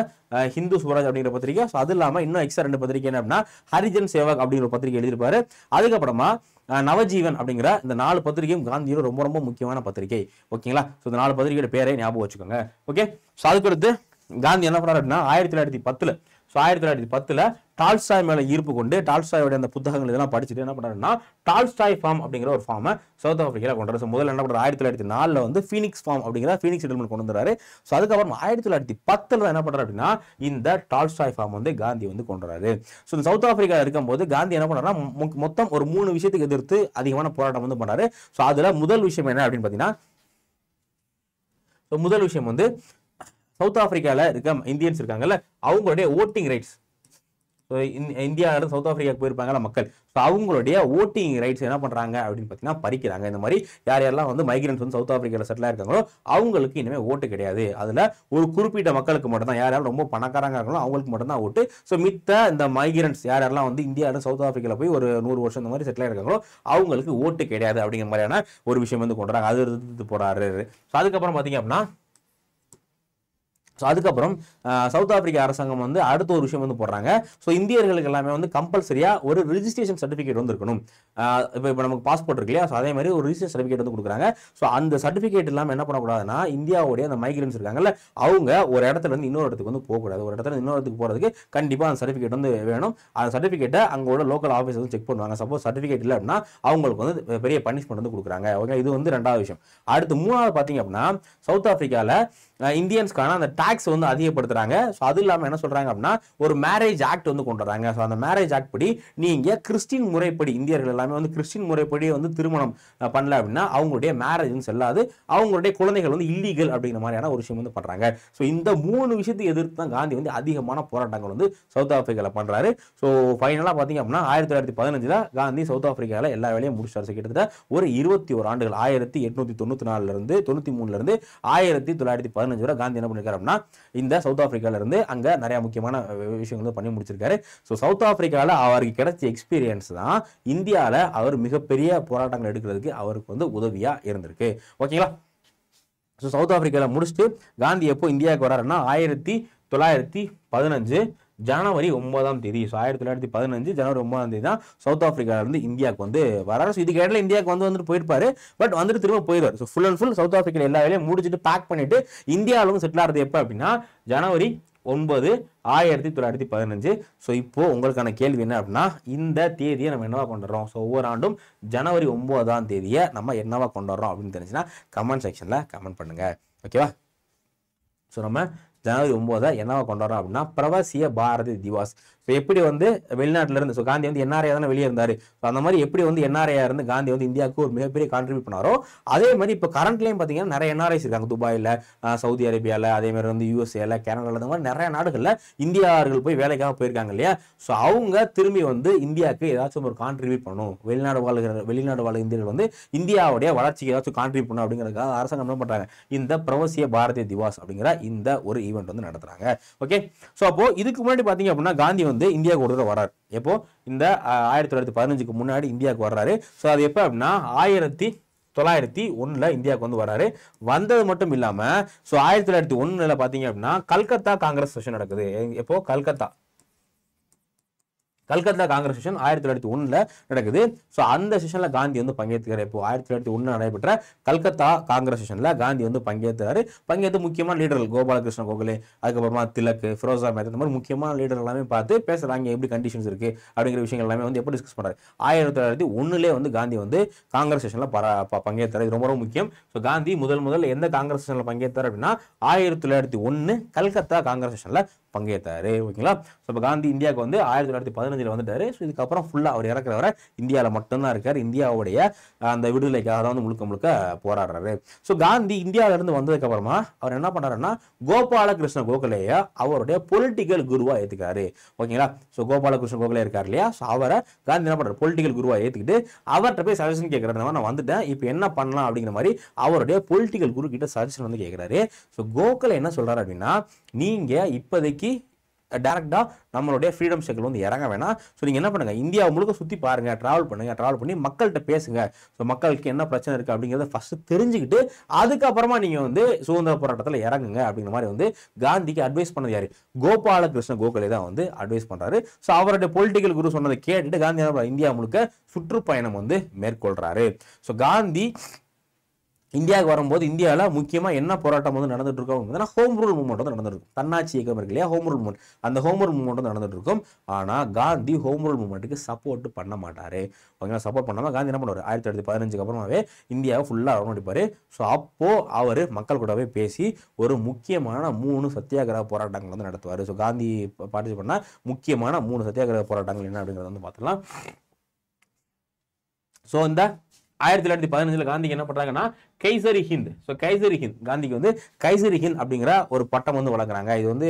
ஹிந்து சுவராஜ் அப்படிங்கிற பத்திரிகை. ஸோ அது இல்லாம இன்னும் எக்ஸ்ட்ரா 2 பத்திரிகை என்ன அப்படின்னா ஹரிஜன் சேவக் அப்படிங்கிற பத்திரிகை எழுதியிருப்பாரு. அதுக்கப்புறமா நவஜீவன் அப்படிங்கிற இந்த 4 பத்திரிகையும் காந்தியோட ரொம்ப ரொம்ப முக்கியமான பத்திரிகை. ஓகேங்களா? ஸோ இந்த 4 பத்திரிகையோட பேரை ஞாபகம் வச்சுக்கோங்க. ஓகே. ஸோ அதுக்கடுத்து காந்தி என்ன பண்ணாரு அப்படின்னா 1910 ஸோ 1910 டால்ஸ்டாய் மேல ஈர்ப்பு கொண்டு டால்ஸ்டாயோட அந்த புத்தகங்கள் இதெல்லாம் படிச்சுட்டு என்ன பண்றாருன்னா டால்ஸ்டாய் ஃபார்ம் அப்படிங்கிற ஒரு ஃபார்மை சவுத் ஆப்பிரிக்கால கொண்டு வர. முதல்ல என்ன பண்றாரு 1904 வந்து ஃபீனிக்ஸ் ஃபார்ம் அப்படிங்கிற ஃபீனிக்ஸ் செட்டில்மெண்ட் கொண்டு வந்தாரு. ஸோ அதுக்கப்புறம் 1910 என்ன பண்றாரு அப்படின்னா இந்த டால்ஸ்டாய் ஃபார்ம் வந்து காந்தி வந்து கொண்டு வராரு. ஸோ இந்த சவுத் ஆப்பிரிக்கா இருக்கும்போது காந்தி என்ன பண்றாருன்னா மொத்தம் ஒரு 3 விஷயத்துக்கு எதிர்த்து அதிகமான போராட்டம் வந்து பண்றாரு. ஸோ அதுல முதல் விஷயம் என்ன அப்படின்னு பாத்தீங்கன்னா முதல் விஷயம் வந்து சவுத் ஆப்பிரிக்கால இருக்க இந்தியன்ஸ் இருக்காங்கல்ல அவங்களுடைய ஓட்டிங் ரைட்ஸ். இந்தியாவிலிருந்து சவுத் ஆப்பிரிக்காவுக்கு போயிருப்பாங்கல்ல மக்கள். ஸோ அவங்களுடைய ஓட்டிங் ரைட்ஸ் என்ன பண்றாங்க அப்படின்னு பார்த்தீங்கன்னா பறிக்கிறாங்க. இந்த மாதிரி யாரெல்லாம் வந்து மைக்ரன்ஸ் வந்து சவுத் ஆப்பிரிக்காவில் செட்டில் ஆயிருக்காங்களோ அவங்களுக்கு இனிமேல் ஓட்டு கிடையாது. அதுல ஒரு குறிப்பிட்ட மக்களுக்கு மட்டும் தான், யாராலும் ரொம்ப பணக்காரங்க இருக்காங்களோ அவங்களுக்கு மட்டும் தான் ஓட்டு. ஸோ மித்த இந்த மைக்ரன்ஸ் யாரெல்லாம் வந்து இந்தியாவில சவுத் ஆப்பிரிக்காவில் போய் ஒரு 100 வருஷம் இந்த மாதிரி செட்டில் ஆயிருக்காங்களோ அவங்களுக்கு ஓட்டு கிடையாது அப்படிங்கிற மாதிரியான ஒரு விஷயம் வந்து கொண்டுறாங்க. அது எதிர்த்து போறாரு. ஸோ அதுக்கப்புறம் பார்த்தீங்க அப்படின்னா ஸோ அதுக்கப்புறம் சவுத் ஆப்பிரிக்கா அரசாங்கம் வந்து அடுத்த ஒரு விஷயம் வந்து போடுறாங்க. ஸோ இந்தியர்களுக்கு எல்லாமே வந்து கம்பல்சரியா ஒரு ரிஜிஸ்ட்ரேஷன் சர்டிஃபிகேட் வந்து இருக்கணும். இப்போ நமக்கு பாஸ்போர்ட் இருக்கு இல்லையா? ஸோ அதே மாதிரி ஒரு ரிஜிஸ்ட்ரேஷன் சர்டிஃபிகேட் வந்து கொடுக்குறாங்க. ஸோ அந்த சர்டிஃபிகேட் இல்லாமல் என்ன பண்ணக்கூடாதுன்னா இந்தியாவுடைய அந்த மைக்ரன்ஸ் இருக்காங்கல்ல அவங்க ஒரு இடத்துல இருந்து இன்னொரு இடத்துக்கு வந்து போகக்கூடாது. ஒரு இடத்துல இன்னொரு இடத்துக்கு போகிறதுக்கு கண்டிப்பாக அந்த சர்டிஃபிகேட் வந்து வேணும். அந்த சர்டிஃபிகேட்டை அங்கோட லோக்கல் ஆஃபீஸ் வந்து செக் பண்ணுவாங்க. சப்போஸ் சர்டிஃபிகேட் இல்லை அப்படின்னா அவங்களுக்கு வந்து பெரிய பனிஷ்மெண்ட் வந்து கொடுக்குறாங்க. ஓகே, இது வந்து 2வது விஷயம். அடுத்து 3வது பார்த்தீங்க அப்படின்னா சவுத் ஆப்பிரிக்காவில் இந்தியன்ஸ்க்கான அந்த டாக்ஸ் வந்து அதிகப்படுத்துறாங்க. ஸோ அது இல்லாமல் என்ன சொல்றாங்க அப்படின்னா ஒரு மேரேஜ் ஆக்ட் வந்து கொண்டு வராங்க. ஸோ அந்த மேரேஜ் ஆக்ட் படி நீங்க கிறிஸ்டின் முறைப்படி இந்தியர்கள் எல்லாமே வந்து கிறிஸ்டின் முறைப்படி வந்து திருமணம் பண்ணல அப்படின்னா அவங்களுடைய மேரேஜ் வந்து செல்லாது, அவங்களுடைய குழந்தைகள் வந்து இல்லீகல் அப்படிங்கிற மாதிரியான ஒரு விஷயம் வந்து பண்றாங்க. ஸோ இந்த 3 விஷயத்தை எதிர்த்து தான் காந்தி வந்து அதிகமான போராட்டங்கள் வந்து சவுத் ஆப்பிரிக்காவில் பண்றாரு. ஸோ ஃபைனலாக பார்த்தீங்க அப்படின்னா 1915 காந்தி சவுத் ஆப்பிரிக்காவில் எல்லா வேலையும் முடிச்சாரு. கிட்டத்தட்ட ஒரு 21 ஆண்டுகள் 1894 இருந்து 93 இருந்து 1915 வரை காந்தி என்ன பண்ணிருக்காரு அப்படின்னா இந்த சவுத் ஆப்பிரிக்கால இருந்து அங்க நிறைய முக்கியமான விஷயங்கள் பண்ணி முடிச்சிருக்காரு. ஸோ சவுத் ஆப்பிரிக்கால அவருக்கு கிடைச்ச எக்ஸ்பீரியன்ஸ் தான் இந்தியாவில் அவர் மிகப்பெரிய போராட்டங்கள் எடுக்கிறதுக்கு அவருக்கு வந்து உதவியா இருந்திருக்கு. ஓகேங்களா? ஸோ சவுத் ஆப்பிரிக்கால முடிச்சுட்டு காந்தி எப்போ இந்தியாவுக்கு வராருன்னா 1915 ஜனவரி 9ஆம் தேதி. ஸோ 1915 ஜனவரி 9ஆம் தேதி தான் சவுத் ஆப்பிரிக்கால இருந்து இந்தியாவுக்கு வந்து வராரு. ஸோ இதுக்கு இடையில இந்தியாவுக்கு வந்துட்டு போயிருப்பாரு. பட் வந்துட்டு திரும்ப போயிடுவார். So full and full South ஆப்பிரிக்கால எல்லா வேலையும் முடிச்சுட்டு பேக் பண்ணிட்டு இந்தியாவில் வந்து செட்டில் ஆகிறது எப்போ அப்படின்னா ஜனவரி 9 1915. ஸோ இப்போ உங்களுக்கான கேள்வி என்ன அப்படின்னா இந்த தேதியை நம்ம என்னவா கொண்டாடுறோம்? ஸோ ஒவ்வொரு ஆண்டும் ஜனவரி 9ஆம் தேதியை நம்ம என்னவா கொண்டாடுறோம் அப்படின்னு தெரிஞ்சுன்னா கமெண்ட் செக்ஷன்ல கமெண்ட் பண்ணுங்க. ஓகேவா? ஸோ நம்ம ஜனவரி 9 என்னவா கொண்டாடுறோம் அப்படின்னா பிரவாசிய பாரதி திவாஸ். ஸோ எப்படி வந்து வெளிநாட்டில இருந்து காந்தி வந்து என்ஆர்ஐ தானே வெளியே இருந்தாரு. ஸோ அந்த மாதிரி எப்படி வந்து என்ஆர்ஐயா இருந்து காந்தி வந்து இந்தியாவுக்கு ஒரு மிகப்பெரிய கான்ட்ரிபியூட் பண்ணாரோ அதே மாதிரி இப்போ கரண்ட்லேயும் பார்த்தீங்கன்னா நிறைய என்ஆர்ஐஸ் இருக்காங்க. துபாயில், சவுதி அரேபியாவில், அதே மாதிரி வந்து யூஎஸ்ஏல, கனடாவில், இந்த மாதிரி நிறைய நாடுகளில் இந்தியாவர்கள் போய் வேலைக்காக போயிருக்காங்க இல்லையா? ஸோ அவங்க திரும்பி வந்து இந்தியாவுக்கு ஏதாச்சும் ஒரு கான்ட்ரிபியூட் பண்ணணும். வெளிநாடு வாழ்கிற இந்தியர்கள் வந்து இந்தியாவுடைய வளர்ச்சிக்கு ஏதாச்சும் கான்ட்ரிபியூட் பண்ணணும் அப்படிங்கிறதுக்காக அரசாங்கம் என்ன பண்றாங்க இந்த பிரவாசிய பாரதிய திவாஸ் அப்படிங்கிற இந்த ஒரு ஈவெண்ட் வந்து நடத்துறாங்க. ஓகே. ஸோ அப்போ இதுக்கு முன்னாடி பார்த்தீங்க அப்படின்னா காந்தி வந்து இந்தியாவுக்கு ஒரு தடவை வர்றாரு. எப்போ இந்த 1915க்கு முன்னாடி இந்தியாவுக்கு வர்றாரு. ஸோ அது எப்போ அப்படின்னா 1901 இந்தியாவுக்கு வந்து வராரு. வந்தது மட்டும் இல்லாம ஸோ 1901 பார்த்தீங்க அப்படின்னா கல்கத்தா காங்கிரஸ் செஷன் நடக்குது. எப்போ கல்கத்தா காங்கிரஸ் செஷன் 1901 நடக்குது. ஸோ அந்த செஷன்ல காந்தி வந்து பங்கேற்கிறார். இப்போ 1901 நடைபெற்ற கல்கத்தா காங்கிரஸ் செஷன்ல காந்தி வந்து பங்கேற்று முக்கியமான லீடர்கள் கோபாலகிருஷ்ண கோகலே, அதுக்கப்புறமா திலக், ஃபிரோசா மேத்தா, இந்த மாதிரி முக்கியமான லீடர் எல்லாமே பார்த்து பேசுறாங்க. எப்படி கண்டிஷன்ஸ் இருக்கு அப்படிங்கிற விஷயங்கள் எல்லாமே வந்து எப்படி டிஸ்கஸ் பண்றாரு. 1901 வந்து காந்தி வந்து காங்கிரஸ் செஷன்ல பங்கேற்றாரு. இது ரொம்ப ரொம்ப முக்கியம். ஸோ காந்தி முதல் எந்த காங்கிரஸ் செஷன்ல பங்கேற்றாரு அப்படின்னா 1901 கல்கத்தா காங்கிரஸ் செஷன்ல பங்கேற்றாரு. ஓகேங்களா? ஸோ இப்போ காந்தி இந்தியாவுக்கு வந்து 1915 வந்துட்டாரு. ஸோ இதுக்கப்புறம் ஃபுல்லா அவர் இறக்குறவரை இந்தியாவில் மட்டும்தான் இருக்காரு. இந்தியாவுடைய அந்த விடுதலைக்காக தான் வந்து முழுக்க போராடுறாரு. ஸோ காந்தி இந்தியாவில இருந்து வந்ததுக்கு அப்புறமா அவர் என்ன பண்றாருன்னா கோபாலகிருஷ்ண கோகலேய அவருடைய பொலிட்டிக்கல் குருவா ஏத்துக்காரு. ஓகேங்களா? ஸோ கோபாலகிருஷ்ண கோகலே இருக்காரு இல்லையா? ஸோ அவரை காந்தி என்ன பண்றாரு பொலிட்டிக்கல் குருவா ஏத்துக்கிட்டு அவர்கிட்ட போய் சஜஷன் கேட்கறாரு. நான் வந்துட்டேன், இப்போ என்ன பண்ணலாம் அப்படிங்கிற மாதிரி அவருடைய பொலிட்டிக்கல் குரு கிட்ட சஜஷன் வந்து கேட்கிறாரு. ஸோ கோகலே என்ன சொல்றாரு அப்படின்னா நீங்க இப்போதைக்கு டேரக்டா நம்மளுடைய ஃப்ரீடம் ஸ்ட்ரகிள் வந்து இறங்க வேணாம். ஸோ நீங்கள் என்ன பண்ணுங்க, இந்தியா முழுக்க சுற்றி பாருங்க, டிராவல் பண்ணுங்க, டிராவல் பண்ணி மக்கள்கிட்ட பேசுங்க. ஸோ மக்களுக்கு என்ன பிரச்சனை இருக்கு அப்படிங்கிறத ஃபர்ஸ்ட் தெரிஞ்சுக்கிட்டு அதுக்கப்புறமா நீங்க வந்து சுதந்திர போராட்டத்தில் இறங்குங்க அப்படிங்கிற மாதிரி வந்து காந்திக்கு அட்வைஸ் பண்ணது யாரு? கோபாலகிருஷ்ண கோகலே தான் வந்து அட்வைஸ் பண்றாரு. ஸோ அவருடைய பொலிட்டிக்கல் குரு சொன்னதை கேட்டுட்டு காந்தி இந்தியா முழுக்க சுற்றுப்பயணம் வந்து மேற்கொள்றாரு. ஸோ காந்தி இந்தியாவுக்கு வரும்போது இந்தியாவில் முக்கியமாக என்ன போராட்டம் வந்து நடந்துட்டு இருக்கும், ஹோம் ரூல் மூவ்மெண்ட் வந்து நடந்துருக்கும். தன்னாட்சி இயக்கம் இருக்கு இல்லையா, ஹோம் ரூல் மூவ்மெண்ட், அந்த ஹோம் ரூல் மூவ்மெண்ட் வந்து நடந்துட்டு இருக்கும். ஆனால் காந்தி ஹோம் ரூல் மூவ்மெண்ட்டுக்கு சப்போர்ட் பண்ண மாட்டாரு. ஓகேங்களா, சப்போர்ட் பண்ணாமல் காந்தி என்ன பண்ணுவார், 1915 அப்புறமாவே இந்தியாவை ஃபுல்லாக ரவுண்ட் அடிப்பார். ஸோ அப்போ அவர் மக்கள் கூடவே பேசி ஒரு முக்கியமான 3 சத்தியாகிரக போராட்டங்கள் வந்து நடத்துவார். ஸோ காந்தி பார்ட்டிசிபேட் பண்ண முக்கியமான 3 சத்தியாகிரக போராட்டங்கள் என்ன அப்படிங்கிறத வந்து பார்த்துக்கலாம். ஸோ இந்த 1915 காந்திக்கு என்ன பண்றாங்கன்னா கைசரி ஹிந்த். ஸோ கைசரி ஹிந்த், காந்திக்கு வந்து கைசரி ஹிந்த் அப்படிங்கிற ஒரு பட்டம் வந்து வழங்குறாங்க. இது வந்து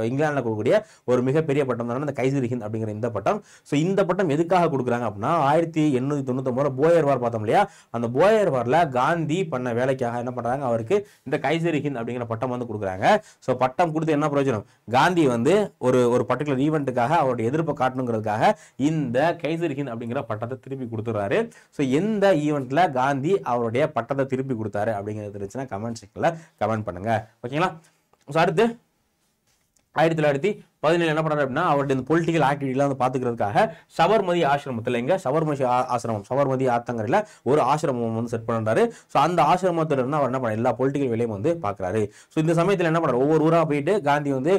இங்கிலாந்துல கொடுக்கக்கூடிய ஒரு மிகப்பெரிய பட்டம் தான் இந்த கைசரி ஹிந்த் அப்படிங்கிற இந்த பட்டம். ஸோ இந்த பட்டம் எதுக்காக கொடுக்குறாங்க அப்படின்னா 1899 போயர் வார் பார்த்தோம் இல்லையா, அந்த போயர் வார்ல காந்தி பண்ண வேலைக்காக என்ன பண்றாங்க, அவருக்கு இந்த கைசரி ஹிந்த் அப்படிங்கிற பட்டம் வந்து கொடுக்குறாங்க. ஸோ பட்டம் கொடுத்து என்ன பிரயோஜனம், காந்தி வந்து ஒரு பர்டிகுலர் ஈவெண்ட்டுக்காக அவருடைய எதிர்ப்பை காட்டணுங்கிறதுக்காக இந்த கைசரி ஹிந்த் அப்படிங்கிற பட்டத்தை திருப்பி கொடுத்துறாரு. ஸோ எந்த ஈவெண்ட்ல காந்தி அவருடைய பட்டத்தை திருப்பி கொடுத்தாரு அப்படிங்கிறது இருந்துச்சுன்னா கமெண்ட் செக்ஷன்ல கமெண்ட் பண்ணுங்க. ஓகேங்களா. ஸோ அடுத்து 1917 என்ன பண்றாரு அப்படின்னா அவருடைய பொலிட்டிக்கல் ஆக்டிவிட்டிலாம் வந்து பாத்துக்கிறதுக்காக சபர்மதி ஆசிரமத்தில், எங்க சபர்மதி ஆசிரமம், சபர்மதி ஆத்தங்கரையில ஒரு ஆசிரமம் வந்து செட் பண்றாரு. ஸோ அந்த ஆசிரமத்துல இருந்து அவர் என்ன பண்ண எல்லா பொலிட்டிக்கல் வேலையும் வந்து பாக்குறாரு. ஸோ இந்த சமயத்தில் என்ன பண்றாரு, ஒவ்வொரு ஊரா போயிட்டு காந்தி வந்து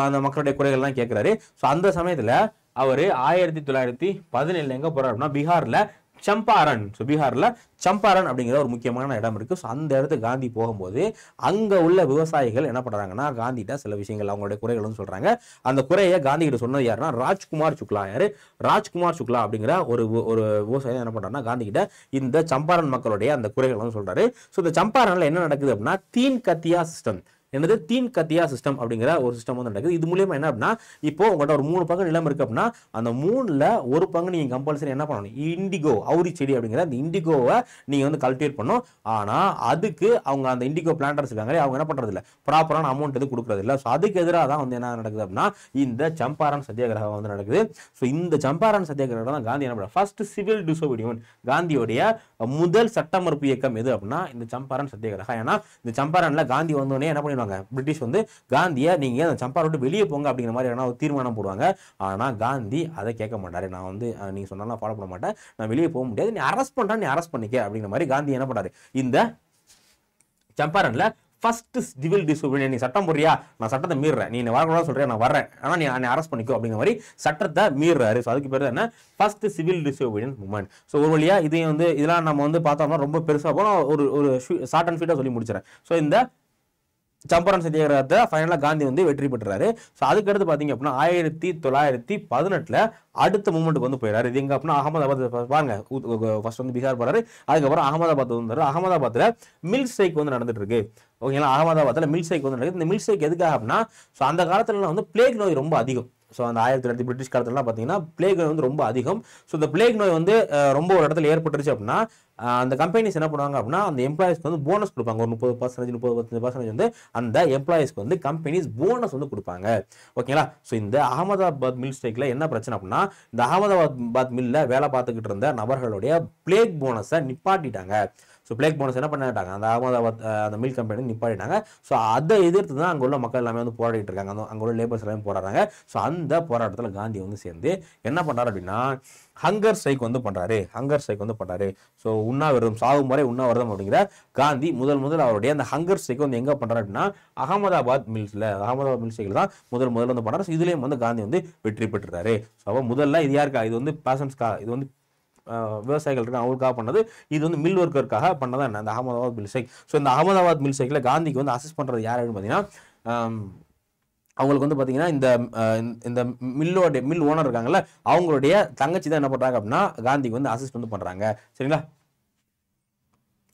அந்த மக்களுடைய குறைகள்லாம் கேட்கிறாரு. ஸோ அந்த சமயத்துல அவரு 1917 எங்க போறாரு அப்படின்னா பீகார்ல சம்பாரன். ஸோ பீகார்ல சம்பாரன் அப்படிங்கிற ஒரு முக்கியமான இடம் இருக்கு. ஸோ அந்த இடத்துக்கு காந்தி போகும்போது அங்க உள்ள விவசாயிகள் என்ன பண்றாங்கன்னா காந்திகிட்ட சில விஷயங்கள் அவங்களுடைய குறைகள் வந்து சொல்றாங்க. அந்த குறையை காந்தி கிட்ட சொன்னது யாருன்னா ராஜ்குமார் சுக்லா. யாரு? ராஜ்குமார் சுக்லா அப்படிங்கிற ஒரு விவசாயி என்ன பண்றாருன்னா காந்தி கிட்ட இந்த சம்பாரன் மக்களுடைய அந்த குறைகள் வந்து சொல்றாரு. ஸோ இந்த சம்பாரன்ல என்ன நடக்குது அப்படின்னா தீன் கத்தியா சிஸ்டம், என்னது தீன் கத்தியா சிஸ்டம் அப்படிங்கிற ஒரு சிஸ்டம் வந்து நடக்குது. இது மூலியமா என்ன அப்படின்னா இப்போ உங்கள்கிட்ட ஒரு 3 பங்கு நிலம் இருக்கு அப்படின்னா அந்த 3ல ஒரு பங்கு நீங்க கம்பல்சரி என்ன பண்ணணும், இண்டிகோ அவுரி செடி அப்படிங்கிற அந்த இண்டிகோவை நீங்க வந்து கல்டிவேட் பண்ணும். ஆனா அதுக்கு அவங்க அந்த இண்டிகோ பிளான்டர்ஸ் இருக்காங்க, அவங்க என்ன பண்றது இல்ல, ப்ராப்பரான அமௌண்ட் எதுவும் கொடுக்கறது இல்ல. ஸோ அதுக்கு எதிராக தான் வந்து என்ன நடக்குது அப்படின்னா இந்த சம்பாரன் சத்தியாகிரகம் வந்து நடக்குது. ஸோ இந்த சம்பாரன் சத்தியாகிரகம் தான் காந்தி என்ன பண்ண ஃபர்ஸ்ட் சிவில் டிசோபீடியன்ட், காந்தியோடைய முதல் சட்ட மறுப்பு இயக்கம் எது அப்படின்னா இந்த சம்பாரன் சத்தியாகிரகம். ஏன்னா இந்த சம்பாரன்ல காந்தி வந்தோடனே என்ன பண்ணிடுவாங்க, பிரிட்டிஷ் வந்து காந்தியை நீங்க அந்த சம்பாரன் விட்டு வெளியே போங்க அப்படிங்கிற மாதிரி ஒரு தீர்மானம் போடுவாங்க. ஆனா காந்தி அதை கேட்க மாட்டாரு. நான் வந்து நீங்க சொன்னாலும் ஃபாலோ பண்ண மாட்டேன், நான் வெளியே போக முடியாது, நீ அரெஸ்ட் பண்றா, நீ அரெஸ்ட் பண்ணிக்க அப்படிங்கிற மாதிரி காந்தி என்ன பண்றாரு, இந்த சம்பாரன்ல ஃபர்ஸ்ட் சிவில் டிசோபீடியன்ட், நீ சட்டம் போடுறியா, நான் சட்டத்தை மீறுறேன், நீ வரக்கூடாது சொல்றியா, நான் வர்றேன், ஆனா நீ அரெஸ்ட் பண்ணிக்கோ அப்படிங்கிற மாதிரி சட்டத்தை மீறுறாரு. ஸோ அதுக்கு பேர் என்ன, first civil disobedient movement. So ஒரு வழியா இதையும் வந்து இதெல்லாம் நம்ம வந்து பார்த்தோம்னா ரொம்ப பெருசா போனோம், ஒரு ஷார்ட் அண்ட் ஸ்வீட்டா சொல்லி முடிச்சிடறேன். ஸோ இந்த சம்பாரன் சத்தியாகிரகத்தை ஃபைனலாக காந்தி வந்து வெற்றி பெற்றாரு. ஸோ அதுக்கடுத்து பார்த்தீங்க அப்படின்னா 1918 அடுத்த மூமெண்ட்டுக்கு வந்து போயிடாரு. இது எங்க அப்படின்னா அகமதாபாத். பாருங்க, ஃபர்ஸ்ட் வந்து பீகார் போறாரு, அதுக்கப்புறம் அகமதாபாத் வந்தாரு. அகமதாபாத்ல மில் ஸ்ட்ரைக் வந்து நடந்துட்டு இருக்கு. ஓகேங்களா, அகமதாபாத்ல மில் ஸ்ட்ரைக் வந்து நடக்குது. இந்த மில் ஸ்ட்ரைக் எதுக்காக அப்படின்னா ஸோ அந்த காலத்துல வந்து பிளேக் நோய் ரொம்ப அதிகம். ஸோ அந்த 1900 பிரிட்டிஷ் காலத்துலலாம் பார்த்தீங்கன்னா பிளேக் நோய் வந்து ரொம்ப அதிகம். ஸோ இந்த பிளேக் நோய் வந்து ரொம்ப ஒரு இடத்துல ஏற்பட்டுருச்சு அப்படின்னா அந்த கம்பெனிஸ் என்ன பண்ணுவாங்க அப்படின்னா அந்த எம்ப்ளாயிஸ்க்கு வந்து போனஸ் கொடுப்பாங்க. ஒரு 30%, 35% வந்து அந்த எம்ப்ளாயிஸ்க்கு வந்து கம்பெனிஸ் போனஸ் வந்து கொடுப்பாங்க. ஓகேங்களா. ஸோ இந்த அகமதாபாத் மில் ஸ்ட்ரைக்ல என்ன பிரச்சனை அப்படின்னா இந்த அகமதாபாத் மில்ல வேலை பார்த்துக்கிட்டு இருந்த நபர்களுடைய பிளேக் போனஸை நிப்பாட்டிட்டாங்க. ஸோ பிளேக் போனஸ் என்ன பண்ணிட்டாங்க, அந்த அகமதாபாத் அந்த மில் கம்பெனி நிப்பாட்டிட்டாங்க. ஸோ அதை எதிர்த்து தான் அங்கே உள்ள மக்கள் எல்லாமே வந்து போராடிட்டு இருக்காங்க, அங்கே உள்ள லேபர்ஸ் எல்லாமே போராடுறாங்க. ஸோ அந்த போராட்டத்தில் காந்தி வந்து சேர்ந்து என்ன பண்றாரு அப்படின்னா ஹங்கர் ஸ்ட்ரைக் வந்து பண்றாரு. ஹங்கர் ஸ்ட்ரைக் வந்து பண்றாரு. ஸோ உண்ணாவிரதம், சாகும் வரை உண்ணாவிரதம் அப்படிங்கிற காந்தி முதல் அவருடைய அந்த ஹங்கர் ஸ்ட்ரைக் வந்து எங்க பண்றாரு அப்படின்னா அகமதாபாத் மில் ஸ்ட்ரைக்ல தான் முதல்ல வந்து பண்றாரு. இதுலயும் வந்து காந்தி வந்து வெற்றி பெற்றுறாரு. ஸோ முதல்ல இது யாருக்கா, இது வந்து பேசன்ஸ்க்காக, இது வந்து விவசாயிகள் இருக்கு அவங்களுக்காக பண்ணது, இது வந்து மில் ஒர்க்கருக்காக பண்ணதான் என்ன அந்த அகமதாபாத் மில் ஸ்ட்ரைக். ஸோ இந்த அகமதாபாத் மில் ஸ்ட்ரைக்ல காந்திக்கு வந்து அசிஸ்ட் பண்றது யார் அப்படின்னு பார்த்தீங்கன்னா அவங்களுக்கு வந்து பார்த்தீங்கன்னா இந்த மில் ஓனர் இருக்காங்கல்ல அவங்களுடைய தங்கச்சி தான் என்ன பண்றாங்க அப்படின்னா காந்திக்கு வந்து அசிஸ்ட் வந்து பண்றாங்க. சரிங்களா,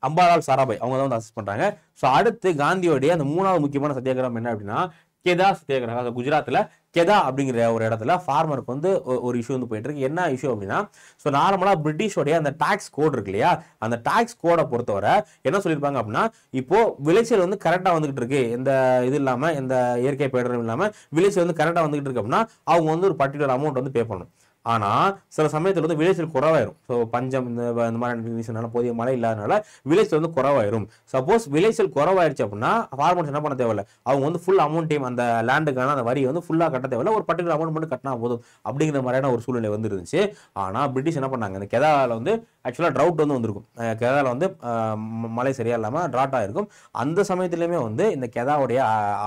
அம்பாலால் சாராபாய் அவங்க தான் வந்து அசிஸ்ட் பண்றாங்க. ஸோ அடுத்து காந்தியோடைய அந்த 3வது முக்கியமான சத்தியாகிரகம் என்ன அப்படின்னா கெதா சத்தியாகிரகம் குஜராத்ல கெதா அப்படிங்கிற ஒரு இடத்துல ஃபார்மருக்கு வந்து ஒரு இஷ்யூ வந்து போயிட்டு இருக்கு. என்ன இஷ்யூ அப்படின்னா, ஸோ நார்மலா பிரிட்டிஷோடைய அந்த டாக்ஸ் கோட் இருக்கு இல்லையா, அந்த டாக்ஸ் கோடை பொறுத்தவரை என்ன சொல்லியிருப்பாங்க அப்படின்னா, இப்போ விளைச்சல் வந்து கரெக்டா வந்துகிட்டு இருக்கு, எந்த இது இல்லாம எந்த இயற்கை பேரிடரும் இல்லாம விளைச்சல் வந்து கரெக்டா வந்துகிட்டு இருக்கு அப்படின்னா அவங்க வந்து ஒரு பர்டிகுலர் அமௌண்ட் வந்து பே பண்ணணும். ஆனா சில சமயத்துல வந்து விளைச்சல் குறைவாயிரும். ஸோ பஞ்சம் இந்த மாதிரி ரீசனால போதிய மழை இல்லாதனால விளைச்சல் வந்து குறைவாயிரும். சப்போஸ் விளைச்சல் குறைவாயிருச்சு அப்படின்னா ஃபார்மர்ஸ் என்ன பண்ண தேவையில்ல, அவங்க வந்து ஃபுல் அமௌண்ட்டையும் அந்த லேண்டுக்கான அந்த வரி வந்து ஃபுல்லா கட்ட தேவையில்ல, ஒரு பர்டிகுலர் அமௌண்ட் மட்டும் கட்டினா போதும் அப்படிங்கிற மாதிரியான ஒரு சூழ்நிலை வந்து இருந்துச்சு. ஆனா பிரிட்டிஷ் என்ன பண்ணாங்க, இந்த கெதால வந்து ஆக்சுவலா ட்ரவுட் வந்து வந்திருக்கும். கெதால வந்து மழை சரியா இல்லாம ட்ராட் ஆயிருக்கும். அந்த சமயத்திலுமே வந்து இந்த கெதாவுடைய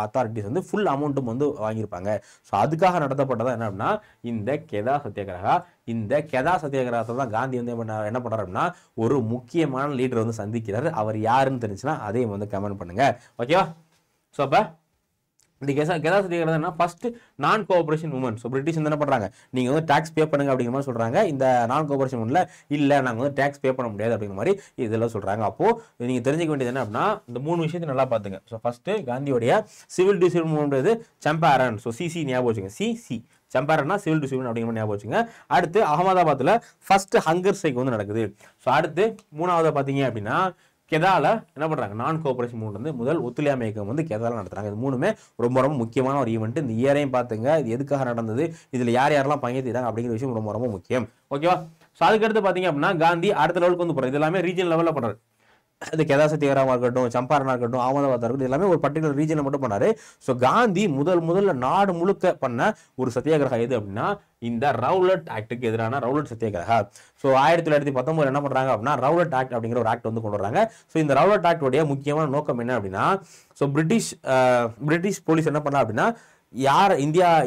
அத்தாரிட்டிஸ் வந்து ஃபுல் அமௌண்ட்டும் வந்து வாங்கியிருப்பாங்க. ஸோ அதுக்காக நடத்தப்பட்டதா என்ன அப்படின்னா இந்த கெதா சத்தியாகிரகா. இந்த கெதா சத்தியாகிரகத்தை தான் காந்தி வந்து என்ன பண்றாரு அப்படின்னா ஒரு முக்கியமான லீடர் வந்து சந்திக்கிறாரு. அவர் யாருன்னு தெரிஞ்சுன்னா அதையும் வந்து கமெண்ட் பண்ணுங்க. ஓகேவா? ஸோ அப்ப இந்த கெதா சத்தியாகிரகம்னா first non cooperation movement. So British என்ன பண்றாங்க, நீங்க வந்து டாக்ஸ் பே பண்ணுங்க அப்படிங்கிற மாதிரி சொல்றாங்க. இந்த நான் கோஆபரேஷன் மூவ்மெண்ட்ல இல்ல நாங்க வந்து டாக்ஸ் பே பண்ண முடியாது அப்படிங்கிற மாதிரி இதெல்லாம் சொல்றாங்க. அப்போ நீங்க தெரிஞ்சுக்க வேண்டியது என்ன அப்படின்னா இந்த 3 விஷயத்தை நல்லா பாத்துங்க. ஸோ ஃபர்ஸ்ட் காந்தியோடைய civil discipline movement Champaran. So CC ஞாபகம் வச்சுங்க, சிசி சம்பாரன்னா சிவில் டிசிப்ளின் அப்படிங்கிற ஞாபகம் வச்சுங்க. அடுத்து அகமதாபாத்ல ஃபர்ஸ்ட் ஹங்கர் ஸ்ட்ரைக் வந்து நடக்குது. ஸோ அடுத்து 3வது பாத்தீங்க அப்படின்னா கெதால என்ன பண்றாங்க, நான் கோஆபரேஷன் மூவ்மெண்ட் வந்து முதல் ஒத்துழையாமை இயக்கம் வந்து கெதால நடத்துறாங்க. இது 3மே ரொம்ப ரொம்ப முக்கியமான ஒரு ஈவெண்ட். இந்த இயரையும் பாத்துங்க, இது எதுக்காக நடந்தது, இதுல யார் யாரெல்லாம் பங்கேற்றாங்க அப்படிங்கிற விஷயம் ரொம்ப ரொம்ப முக்கியம். ஓகேவா? ஸோ அதுக்கடுத்து பாத்தீங்க அப்படின்னா காந்தி அடுத்த லெவலுக்கு வந்து போறாரு. இது எல்லாமே ரீஜன் லெவல்ல பண்றாரு. அது கெதா சத்தியாகிரகமா இருக்கட்டும், சம்பாரனா இருக்கட்டும், அகமதாபாத் இருக்கட்டும், எல்லாமே ஒரு பர்டிகுலர் ரீஜன்ல மட்டும் பண்ணாரு. ஸோ காந்தி முதல்ல நாடு முழுக்க பண்ண ஒரு சத்தியாகிரகம் எது அப்படின்னா இந்த ரவுலட் ஆக்டுக்கு எதிரான ரவுலட் சத்தியாகிரகா. ஸோ 1919 என்ன பண்றாங்க அப்படின்னா ரவுலட் ஆக்ட் அப்படிங்கிற ஒரு ஆக்ட் வந்து கொண்டு வராங்க. ஸோ இந்த ரவுலட் ஆக்டோடைய முக்கியமான நோக்கம் என்ன அப்படின்னா, ஸோ பிரிட்டிஷ் போலீஸ் என்ன பண்ணா அப்படின்னா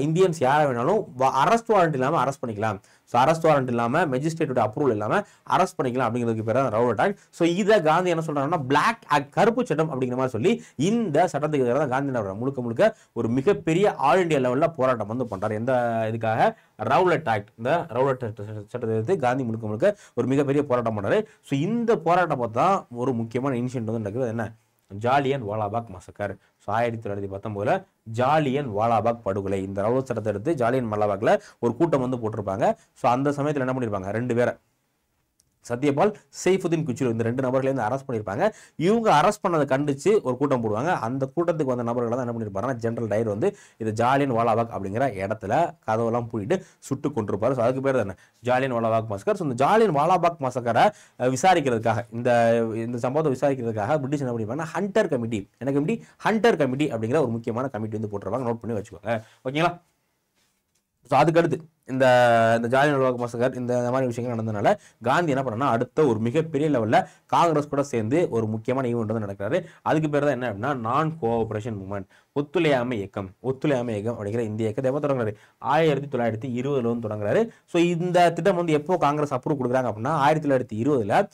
இந்தியன்ஸ் யாரை வேணாலும் அரெஸ்ட் வாரண்ட் இல்லாம அரெஸ்ட் பண்ணிக்கலாம். ஸோ அரெஸ்ட் வாரண்ட் இல்லாம மெஜிஸ்ட்ரேட்டோட அப்ரூவல் இல்லாம அரெஸ்ட் பண்ணிக்கலாம் அப்படிங்கிறதுக்கு பேர் தான் ரவுலட் ஆக்ட். ஸோ இதை காந்தி என்ன சொல்றாங்கன்னா பிளாக் ஆக்ட், கருப்பு சட்டம் அப்படிங்கிற மாதிரி சொல்லி இந்த சட்டத்துக்கு எதிராக தான் காந்தி என்ன முழுக்க ஒரு மிகப்பெரிய ஆல் இண்டியா லெவல்ல போராட்டம் வந்து பண்றாரு. எந்த இதுக்காக, ரவுலட் ஆக்ட். இந்த ரவுலட் சட்டத்தை எடுத்து காந்தி முழுக்க ஒரு மிகப்பெரிய போராட்டம் பண்றாரு. ஸோ இந்த போராட்டம் பார்த்தா ஒரு முக்கியமான இன்சிடென்ட் வந்து நடக்குது. என்ன, ஜாலியன் வாலாபாக் மசக்கர். 1919 ஜாலியன் வாலாபாக் படுகொலை. இந்த ரவுலட் சட்டத்தை எடுத்து ஜாலியன் வாலாபாக்ல ஒரு கூட்டம் வந்து போட்டிருப்பாங்க. ஸோ அந்த சமயத்தில் என்ன பண்ணிருப்பாங்க, 2 பேரை சத்யபால், சைஃபுதீன் குச்சிலு, இந்த 2 நபர்களையும் அரெஸ்ட் பண்ணியிருப்பாங்க. இவங்க அரெஸ்ட் பண்ணதை கண்டிச்சு ஒரு கூட்டம் போடுவாங்க. அந்த கூட்டத்துக்கு வந்த நபர்களை தான் என்ன பண்ணியிருப்பாருன்னா ஜெனரல் டயர் வந்து இது ஜாலியன் வாலாபாக் அப்படிங்கிற இடத்துல கதவெல்லாம் பூட்டிட்டு சுட்டு கொண்டிருப்பாரு. ஸோ அதுக்கு பேர் தானே ஜாலியன் வாலாபாக் மசக்கர். ஸோ இந்த ஜாலியன் வாலாபாக் மசக்கரை விசாரிக்கிறதுக்காக இந்த சம்பவத்தை விசாரிக்கிறதுக்காக பிரிட்டிஷ் என்ன பண்ணிருப்பாங்கன்னா ஹண்டர் கமிட்டி, என்ன கமிட்டி, ஹண்டர் கமிட்டி அப்படிங்கிற ஒரு முக்கியமான கமிட்டி வந்து போட்டுருவாங்க. நோட் பண்ணி வச்சுக்கோங்க. ஓகேங்களா? ஸோ அதுக்கடுத்து இந்த ஜாலியன் வாலாபாக் மசக்கர் இந்த மாதிரி விஷயங்கள் நடந்ததுனால காந்தி என்ன பண்ணா அடுத்த ஒரு மிகப்பெரிய லெவல்ல காங்கிரஸ் கூட சேர்ந்து ஒரு முக்கியமான ஈவெண்ட் வந்து நடக்கிறாரு. அதுக்கு பேர் தான் என்ன அப்படின்னா நான் கோஆபரேஷன் மூவ்மெண்ட், ஒத்துழையாமை இயக்கம். ஒத்துழையாமை இயக்கம் அப்படிங்கிற இந்த இயக்கத்தை எப்போ தொடங்குறாரு, 1920 வந்து தொடங்குறாரு. ஸோ இந்த திட்டம் வந்து எப்போ காங்கிரஸ் அப்ரூவ் கொடுக்குறாங்க அப்படின்னா 1920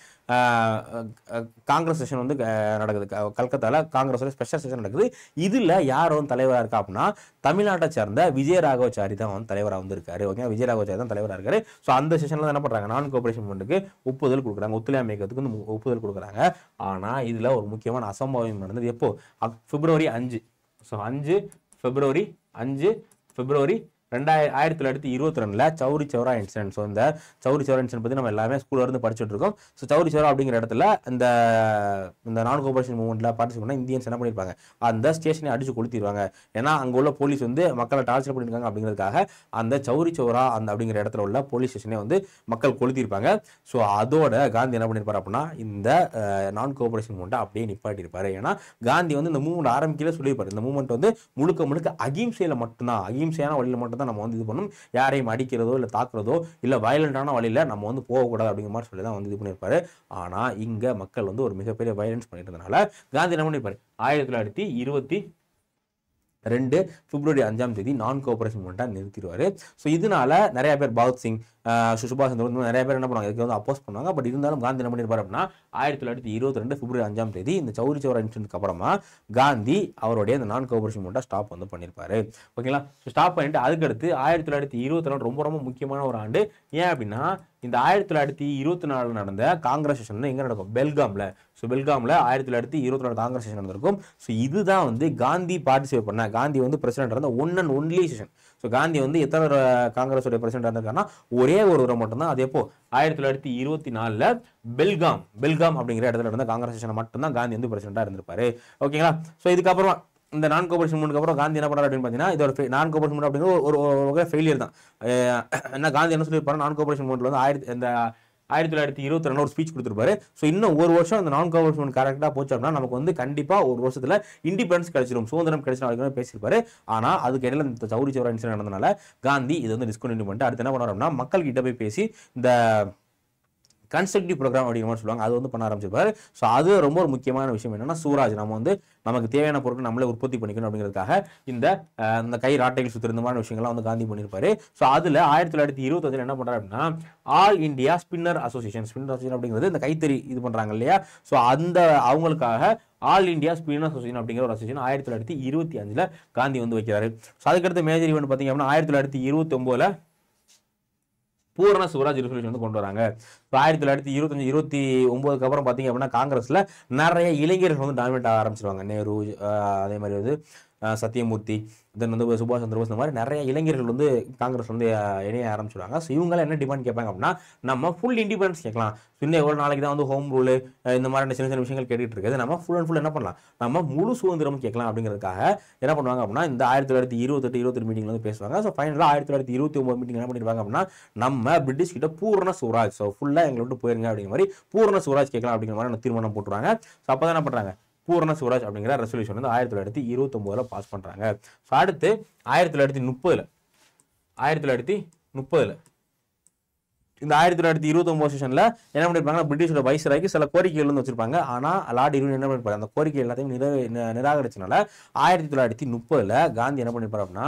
காங்கிரஸ் செஷன் வந்து நடக்குது. கல்கத்தால காங்கிரஸ் ஸ்பெஷல் செஷன் நடக்குது. இதுல யார் வந்து தலைவராக இருக்கா அப்படின்னா தமிழ்நாட்டை சேர்ந்த விஜயராகவச்சாரி தான் வந்து தலைவராக வந்து இருக்காரு. ஓகே, விஜயராகவச்சாரி தான் தலைவராக இருக்காரு. ஸோ அந்த செஷன்ல என்ன பண்றாங்க, நான் கோஆபரேஷன் மூவ்மெண்ட்டுக்கு ஒப்புதல் கொடுக்குறாங்க, ஒத்துழையாமை இயக்கத்துக்கு வந்து ஒப்புதல் கொடுக்குறாங்க. ஆனா இதுல ஒரு முக்கியமான அசம்பாவிதம் நடந்தது. எப்போ, பிப்ரவரி 5. ஸோ 5 பிப்ரவரி 1922 சௌரி சௌரா இன்சிடென்ட். ஸோ இந்த சௌரி சௌரா இன்சிடென்ட் பற்றி நம்ம எல்லாமே ஸ்கூல்ல இருந்து படிச்சுட்டு இருக்கோம். ஸோ சௌரி சௌரா அப்படிங்கிற இடத்துல இந்த நான் கோஆபரேஷன் மூவ்மெண்ட்ல பார்ட்டிசிபேட் பண்ண இந்தியன்ஸ் என்ன பண்ணியிருப்பாங்க, அந்த ஸ்டேஷனை அடிச்சு கொளுத்திடுவாங்க. ஏன்னா அங்கே உள்ள போலீஸ் வந்து மக்களை டார்ச்சர் பண்ணியிருக்காங்க அப்படிங்கிறதுக்காக அந்த சௌரி சௌரா அப்படிங்கிற இடத்துல உள்ள போலீஸ் ஸ்டேஷனை வந்து மக்கள் கொளுத்திருப்பாங்க. ஸோ அதோட காந்தி என்ன பண்ணியிருப்பாரு அப்படின்னா இந்த நான் கோஆபரேஷன் மூவ்மெண்ட்டை அப்படியே நிப்பாட்டியிருப்பாரு. ஏன்னா காந்தி வந்து இந்த மூவ்மெண்ட் ஆரம்பிக்கல சொல்லியிருப்பாரு, இந்த மூவ்மெண்ட் வந்து முழுக்க அகிம்சையில மட்டும்தான், அகிம்சையான வழியில் மட்டும் நம்ம வந்து இது பண்ணும், யாரையும் அடிக்கிறதோ இல்ல தாக்குறதோ இல்ல வயலண்டான வழியில நம்ம வந்து போகக்கூடாது அப்படிங்கிற மாதிரி சொல்லி தான் வந்து இது பண்ணியிருப்பாரு. ஆனா இங்க மக்கள் வந்து ஒரு மிகப்பெரிய வயலன்ஸ் பண்ணிட்டு இருந்தனால காந்தி என்ன பண்ணியிருப்பாரு, 1922 பிப்ரவரி 5 நான் கோஆபரேஷன் மூவ்மெண்ட்டை நிறுத்திடுவாரு. ஸோ இதனால நிறைய பேர் பகத் சிங், சுபாஷ் சந்திர நிறைய பேர் என்ன பண்ணுவாங்க, இதுக்கு வந்து அப்போஸ் பண்ணுவாங்க. பட் இருந்தாலும் காந்தி என்ன பண்ணியிருப்பாரு அப்படின்னா 1922 பிப்ரவரி 5 இந்த சௌரி சௌரா இன்சிடென்ட்க்கு அப்புறமா காந்தி அவருடைய இந்த நான் கோஆபரேஷன் மூவ்மெண்ட்டை ஸ்டாப் வந்து பண்ணியிருப்பாரு. ஓகேங்களா? ஸோ ஸ்டாப் பண்ணிட்டு அதுக்கடுத்து 1924 ரொம்ப ரொம்ப முக்கியமான ஒரு ஆண்டு. ஏன் அப்படின்னா இந்த 1924 நடந்த காங்கிரஸ் செஷன் எங்க நடக்கும், பெல்காம்ல. ஸோ பெல்காமில் 1924 காங்கிரஸ் செஷன் நடந்திருக்கும். ஸோ இதுதான் வந்து காந்தி பார்ட்டிசிபேட் பண்ண, காந்தி வந்து பிரசிடென்ட் இருந்த one and only session. So Gandhi வந்து எத்தனை காங்கிரஸோட பிரசிடென்ட் இருந்திருக்காருன்னா ஒரே ஒரு தடவை மட்டும்தான். அது எப்போ 1924 பெல்காம் அப்படிங்கிற இடத்துல இருந்த காங்கிரஸ் செஷனை மட்டும்தான் காந்தி வந்து பிரசிடென்ட்டாக இருந்திருப்பாரு. ஓகேங்களா. ஸோ இதுக்கப்புறம் இந்த நான் கோஆபரேஷன் மூவ்மெண்ட்க்கு அப்புறம் காந்தி என்ன பண்ணாரு அப்படின்னு பார்த்தீங்கன்னா, இது ஒரு நான் கோஆபரேஷன் மூவ்மெண்ட் அப்படிங்கிற ஒரு வகை ஃபெயிலியர் தான். என்ன காந்தி என்ன சொல்லியிருப்பாரு, நான் கோஆபரேஷன் மூவ்மெண்ட்ல வந்து இந்த 1922 ஒரு ஸ்பீச் கொடுத்துருப்பாரு. ஸோ இன்னும் ஒரு வருஷம் அந்த நான் கோஆபரேஷன் மூவ்மெண்ட் கரெக்டாக போச்சு அப்படின்னா நமக்கு வந்து கண்டிப்பா ஒரு வருஷத்துல இண்டிபெண்டன்ஸ் கிடைச்சிடும், சுதந்திரம் கிடைச்சிடும் பேசியிருப்பாரு. ஆனா அதுக்கு இடையில இந்த சௌரி சௌரா இன்சிடென்ட் நடந்தனால காந்தி இது வந்து டிஸ்கண்டினியூ பண்ணிட்டு அடுத்து என்ன பண்ணாரு அப்படின்னா, மக்கள் கிட்ட போய் பேசி இந்த கன்ஸ்ட்ரக்டிவ் ப்ரோக்ராம் அப்படிங்கிற மாதிரி சொல்லுவாங்க, அது வந்து பண்ண ஆரம்பிச்சிருப்பாரு. ஸோ அது ரொம்ப ஒரு முக்கியமான விஷயம் என்னன்னா, சூராஜ் நம்ம வந்து நமக்கு தேவையான பொருட்கள் நம்மளே உற்பத்தி பண்ணிக்கணும் அப்படிங்கிறதுக்காக இந்த கை ராட்டைகள் சுற்றுற இந்த மாதிரி விஷயங்கள்லாம் வந்து காந்தி பண்ணியிருப்பாரு. ஸோ அதில் 1925 என்ன பண்ணுறாரு அப்படின்னா, ஆல் இந்தியா ஸ்பின்னர் அசோசியேஷன் அப்படிங்கிறது இந்த கைத்தறி இது பண்ணுறாங்க இல்லையா, ஸோ அந்த அவங்களுக்காக ஆல் இந்தியா ஸ்பின்னர் அசோசியேஷன் அப்படிங்கிற ஒரு அசோசியேஷன் 1925 காந்தி வந்து வைக்கிறாரு. ஸோ அதுக்கடுத்து மேஜர் ஈவெண்ட் பார்த்தீங்க அப்படின்னா 1929 பூரண சுவராஜ் ரெசல்யூஷன் வந்து கொண்டு வராங்க. 1925-29 அப்புறம் பார்த்தீங்க அப்படின்னா காங்கிரஸ்ல நிறைய இளைஞர்கள் வந்து டாமினேட் ஆக ஆரம்பிச்சிருவாங்க. நேரு, அதே மாதிரி வந்து சத்யமூர்த்தி, தென் வந்து சுபாஷ் சந்திர போஸ், இந்த மாதிரி நிறைய இளைஞர்கள் வந்து காங்கிரஸ் வந்து இணைய ஆரம்பிச்சிருவாங்க. ஸோ இவங்களாம் என்ன டிமாண்ட் கேட்பாங்க அப்படின்னா, நம்ம ஃபுல் இண்டிபெண்டன்ஸ் கேட்கலாம். இன்னும் எவ்வளோ நாளைக்கு தான் வந்து ஹோம் ரூலு இந்த மாதிரி சின்ன சின்ன விஷயங்கள் கேட்டுட்டு இருக்குது, நம்ம ஃபுல் அண்ட் ஃபுல் என்ன பண்ணலாம், நம்ம முழு சுதந்திரம் கேட்கலாம் அப்படிங்கிறதுக்காக என்ன பண்ணுவாங்க அப்படின்னா, இந்த 1928-28 மீட்டிங்ல வந்து பேசுவாங்க. ஸோ ஃபைனலாக 1929 மீட்டிங் என்ன பண்ணிருப்பாங்க அப்படின்னா, நம்ம பிரிட்டிஷ் கிட்ட பூரண சுவராஜ், ஸோ ஃபுல்லாக எங்களை விட்டு போயிருங்க அப்படிங்கிற மாதிரி பூரண சுவராஜ் கேட்கலாம் அப்படிங்கிற மாதிரி தீர்மானம் போட்டுருவாங்க. ஸோ அப்போ தான் என்ன பண்ணுறாங்க, பூரண சுவராஜ் அப்படிங்கிற ரெசல்யூஷன் வந்து 1929 பாஸ் பண்றாங்க. ஸோ அடுத்து 1930 இந்த 1929 செஷன்ல என்ன பண்ணிருப்பாங்க, பிரிட்டிஷோட வைஸ்ராய்க்கு சில கோரிக்கைகள் வந்து வச்சிருப்பாங்க. ஆனா லார்ட் இர்வின் என்ன பண்ணிருப்பாரு, அந்த கோரிக்கை எல்லாத்தையும் நிராகரிச்சனால 1930 காந்தி என்ன பண்ணிருப்பாரு அப்படின்னா,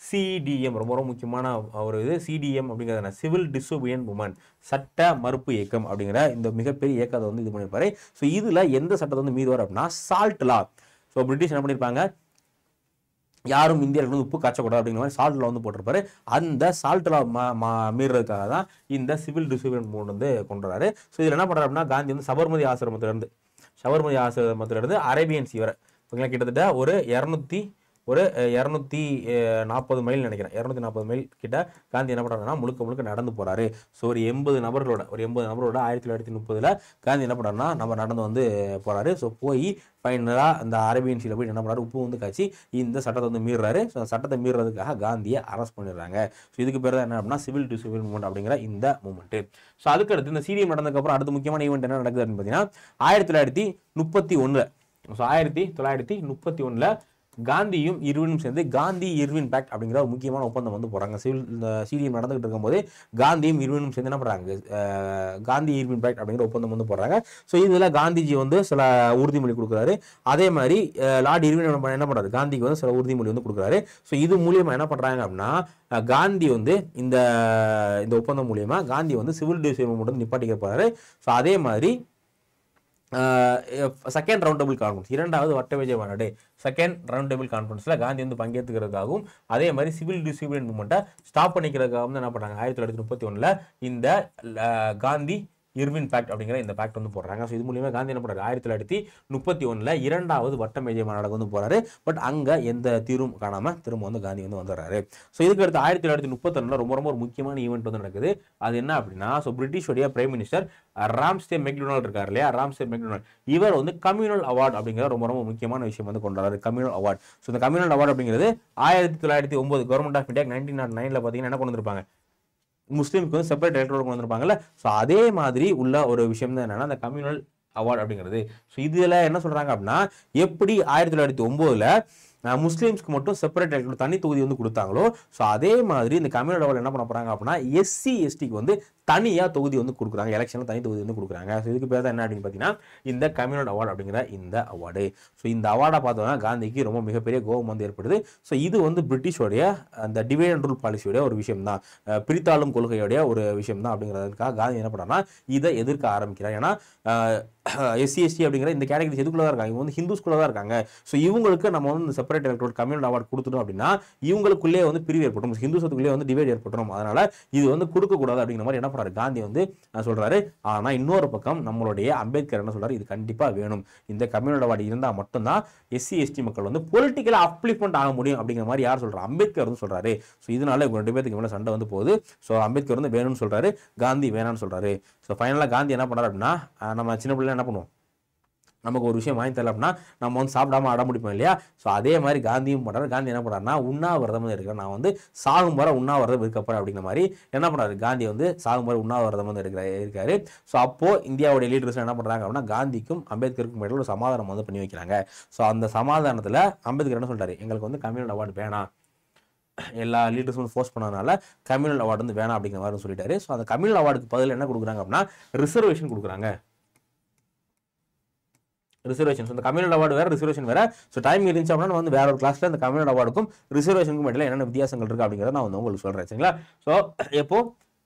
சிடிஎம் ரொம்ப ரொம்ப முக்கியமான ஒரு இது, சிடிஎம் அப்படிங்கிறது சிவில் டிசோபியன்ட் மூவ்மெண்ட், சட்ட மறுப்பு இயக்கம் அப்படிங்கிற இந்த மிகப்பெரிய இயக்கத்தை வந்து இது பண்ணியிருப்பாரு. ஸோ இதுல எந்த சட்டத்தை வந்து மீறுவார் அப்படின்னா, சால்ட் லா. ஸோ பிரிட்டிஷ் என்ன பண்ணியிருப்பாங்க, யாரும் இந்தியாவில் வந்து உப்பு காய்ச்சக்கூடாது அப்படிங்கிற மாதிரி சால்ட் லா வந்து போட்டிருப்பாரு. அந்த சால்ட் லா மீறதுக்காக தான் இந்த சிவில் டிசோபியன்ட் மூவ்மெண்ட் வந்து கொண்டு வராரு. ஸோ இதில் என்ன பண்ணுறாரு அப்படின்னா, காந்தி வந்து சபர்மதி ஆசிரமத்திலிருந்து அரேபியன் சி வரை கிட்டத்தட்ட ஒரு 240 மைல் நினைக்கிறேன், 240 மைல் கிட்ட காந்தி என்ன பண்றாருன்னா முழுக்க நடந்து போறாரு. ஸோ ஒரு 80 நபர்களோட 1930 காந்தி என்ன பண்றாருன்னா நம்ம நடந்து வந்து போறாரு. ஸோ போய் ஃபைனலா அந்த அரேபியன் சீல போய் என்ன பண்றாரு, உப்பு வந்து காய்ச்சி இந்த சட்டத்தை வந்து மீறுறாரு. ஸோ சட்டத்தை மீறுறதுக்காக காந்தியை அரெஸ்ட் பண்ணிடுறாங்க. ஸோ இதுக்கு பேர் தான் என்ன அப்படின்னா, சிவில் டிசோபியன்ட் மூவ்மெண்ட் அப்படிங்கிற இந்த மூவ்மெண்ட். ஸோ அதுக்கடுத்து இந்த சிடிஎம் நடந்ததுக்கு அப்புறம் அடுத்த முக்கியமான ஈவெண்ட் என்ன நடக்குது அப்படின்னு பார்த்தீங்கன்னா, 1931 ஸோ 1931 காந்தியும் இர்வினும் சேர்ந்து காந்தி இர்வின் பேக்ட் அப்படிங்கிற ஒரு முக்கியமான ஒப்பந்தம் வந்து போறாங்க. இந்த சிடிஎம் நடந்துகிட்டு இருக்கும்போது காந்தியும் இர்வினும் சேர்ந்து என்ன பண்றாங்க, காந்தி இர்வின் பேக்ட் அப்படிங்கிற ஒப்பந்தம் வந்து போடுறாங்க. ஸோ இதுல காந்திஜி வந்து சில உறுதிமொழி கொடுக்குறாரு. அதே மாதிரி லார்ட் இர்வின் என்ன பண்றாரு, காந்திக்கு வந்து சில உறுதிமொழி வந்து கொடுக்குறாரு. ஸோ இது மூலியமா என்ன பண்றாங்க அப்படின்னா, காந்தி வந்து இந்த ஒப்பந்தம் மூலியமா காந்தி வந்து சிவில் டிசோபியன்ட் மூவ்மெண்ட் நிப்பாட்டிக்க போறாரு. ஸோ அதே மாதிரி செகண்ட் ரவுண்ட் டேபிள் கான்ஃபரன்ஸ், இரண்டாவது வட்டமேஜை மாநாடு, செகண்ட் ரவுண்ட் டேபிள் கான்ஃபரன்ஸ்ல காந்தி வந்து பங்கேற்றுக்கிறதுக்காகவும் அதே மாதிரி சிவில் டிசோபியன்ட் மூவ்மெண்ட்டை ஸ்டாப் பண்ணிக்கிறதுக்காகவும் என்ன பண்றாங்க, 1931 இந்த காந்தி இர்வின் பேக்ட் அப்படிங்கிற இந்த பேக்ட் வந்து போடுறாங்க. ஸோ இது மூலியமா காந்தி என்ன பண்றாரு, 1931 இரண்டாவது வட்ட மேஜை மாநாடு வந்து போறாரு. பட் அங்க எந்த தீர்வும் காணாம திரும்ப வந்து காந்தி வந்து வந்துடுறாரு. ஸோ இதுக்கு அடுத்து 1932 ரொம்ப ரொம்ப ஒரு முக்கியமான ஈவெண்ட் வந்து நடக்குது. அது என்ன அப்படின்னா, ஸோ பிரிட்டிஷோடைய பிரைம் மினிஸ்டர் ராம்ஸ்டே மெக்டொனால்ட் இருக்காரு இல்லையா, ராம்ஸ்டே மெக்டொனால்ட், இவர் வந்து கம்யூனல் அவார்டு அப்படிங்கிற ரொம்ப ரொம்ப முக்கியமான விஷயம் வந்து கொண்டாடுறாரு, கம்யூனல் அவார்டு. ஸோ இந்த கம்யூனல் அவார்டு அப்படிங்கிறது 1909 கவர்மெண்ட் ஆஃப் இந்தியா 1909 பார்த்தீங்கன்னா என்ன கொண்டு வந்திருப்பாங்க, முஸ்லீமுக்கு வந்து செப்பரேட் எலக்ட்ரோல் கொண்டு வந்திருப்பாங்கல்ல. ஸோ அதே மாதிரி உள்ள ஒரு விஷயம் தான் என்னன்னா அந்த கம்யூனல் அவார்டு அப்படிங்கிறது. ஸோ இதுல என்ன சொல்றாங்க அப்படின்னா, எப்படி 1909 முஸ்லீம்ஸ்க்கு மட்டும் செப்பரேட் எலக்ட்ரோல் தனி தொகுதி வந்து கொடுத்தாங்களோ, ஸோ அதே மாதிரி இந்த கம்யூனல் அவார்டு என்ன பண்ண போறாங்க அப்படின்னா, எஸ்சி எஸ்டிக்கு வந்து தனியா தொகுதி வந்து கொடுக்குறாங்க, எலெக்ஷன்ல தனி தொகுதி வந்து கொடுக்குறாங்க. ஸோ இதுக்கு பேர் தான் என்ன அப்படின்னு பார்த்தீங்கன்னா, இந்த கம்யூனல் அவார்டு அப்படிங்கிற இந்த அவார்டு. ஸோ இந்த அவார்டை பார்த்தோம்னா காந்திக்கு ரொம்ப மிகப்பெரிய கோபம் வந்து ஏற்படுது. ஸோ இது வந்து பிரிட்டிஷோடைய அந்த டிவைட் அண்ட் ரூல் பாலிசியோட ஒரு விஷயம் தான், பிரித்தாளும் கொள்கையோடைய ஒரு விஷயம் தான் அப்படிங்கிறதுக்காக காந்தி என்ன பண்றாருன்னா இதை எதிர்க்க ஆரம்பிக்கிறார். ஏன்னா எஸ்சி எஸ்டி அப்படிங்கிற இந்த கேட்டகரி எதுக்குள்ள தான் இருக்காங்க, இவங்க வந்து ஹிந்துஸ்குள்ள தான் இருக்காங்க. ஸோ இவங்களுக்கு நம்ம வந்து செப்பரேட் எலக்ட்ரோல் கம்யூனல் அவார்டு கொடுத்துட்டோம் அப்படின்னா இவங்களுக்குள்ளே வந்து பிரிவு ஏற்படும், ஹிந்துசத்துக்குள்ளே வந்து டிவைட் ஏற்பட்டுரும். அதனால இது வந்து கொடுக்கக்கூடாது அப்படிங்கிற மாதிரி என்ன பண்றாரு, காந்தி வந்து சொல்றாரு. ஆனா இன்னொரு பக்கம் நம்மளுடைய அம்பேத்கர் என்ன சொல்றாரு, இது கண்டிப்பா வேணும், இந்த கம்யூனல் அவார்டு இருந்தா மட்டும்தான் எஸ்சி எஸ்டி மக்கள் வந்து பொலிட்டிக்கலா அப்லிஃப்மெண்ட் ஆக முடியும் அப்படிங்கிற மாதிரி யார் சொல்றா, அம்பேத்கர் வந்து சொல்றாரு. ஸோ இதனால இவங்க 2 பேருக்கு மேல சண்டை வந்து போகுது. ஸோ அம்பேத்கர் வந்து வேணும்னு சொல்றாரு, காந்தி வேணாம்னு சொல்றாரு. ஸோ ஃபைனலா காந்தி என்ன பண்றாரு அப்படின்னா, நம்ம சின்ன பிள்ளைல என்ன பண்ணுவோம், நமக்கு ஒரு விஷயம் வாங்கி தரல அப்படின்னா நம்ம வந்து சாப்பிடாம அடம் பிடிப்போம் இல்லையா. ஸோ அதே மாதிரி காந்தியும் பண்றாரு. காந்தி என்ன பண்றாருன்னா, உண்ணாவிரதம் இருக்கிறேன், நான் வந்து சாகும் வரை உண்ணாவிரதம் இருக்கப்போறேன் அப்படிங்கிற மாதிரி என்ன பண்றாரு, காந்தி வந்து சாகும் வரை உண்ணாவிரதம் வந்து இருக்காரு. ஸோ அப்போ இந்தியாவுடைய லீடர்ஸ் என்ன பண்றாங்க அப்படின்னா, காந்திக்கும் அம்பேத்கருக்கும் இடையில ஒரு சமாதானம் வந்து பண்ணி வைக்கிறாங்க. ஸோ அந்த சமாதானத்துல அம்பேத்கர் என்ன சொல்றாரு, எங்களுக்கு வந்து கம்யூனல் அவார்டு வேணாம், எல்லா லீடர்ஸும் ஃபோர்ஸ் பண்ணதுனால கம்யூனல் அவார்டு வந்து வேணாம் அப்படிங்கிற மாதிரி சொல்லிட்டாரு. ஸோ அந்த கம்யூனல் அவார்டுக்கு பதில் என்ன கொடுக்குறாங்க அப்படின்னா, ரிசர்வேஷன் கொடுக்குறாங்க. ரிசர்வேஷன், இந்த கம்யூனல் அவார்டு வேற, ரிசர்வேஷன் வேற. ஸோ டைம் இருந்துச்சு அப்படின்னா வந்து வேற ஒரு கிளாஸ்ல இந்த கம்யூனல் அவார்டுக்கும் ரிசர்வேஷனுக்கும் இடையில என்னென்ன வித்தியாசங்கள் இருக்கு அப்படிங்கிறத நான் வந்து உங்களுக்கு சொல்றேன், சரிங்களா. ஸோ எப்போ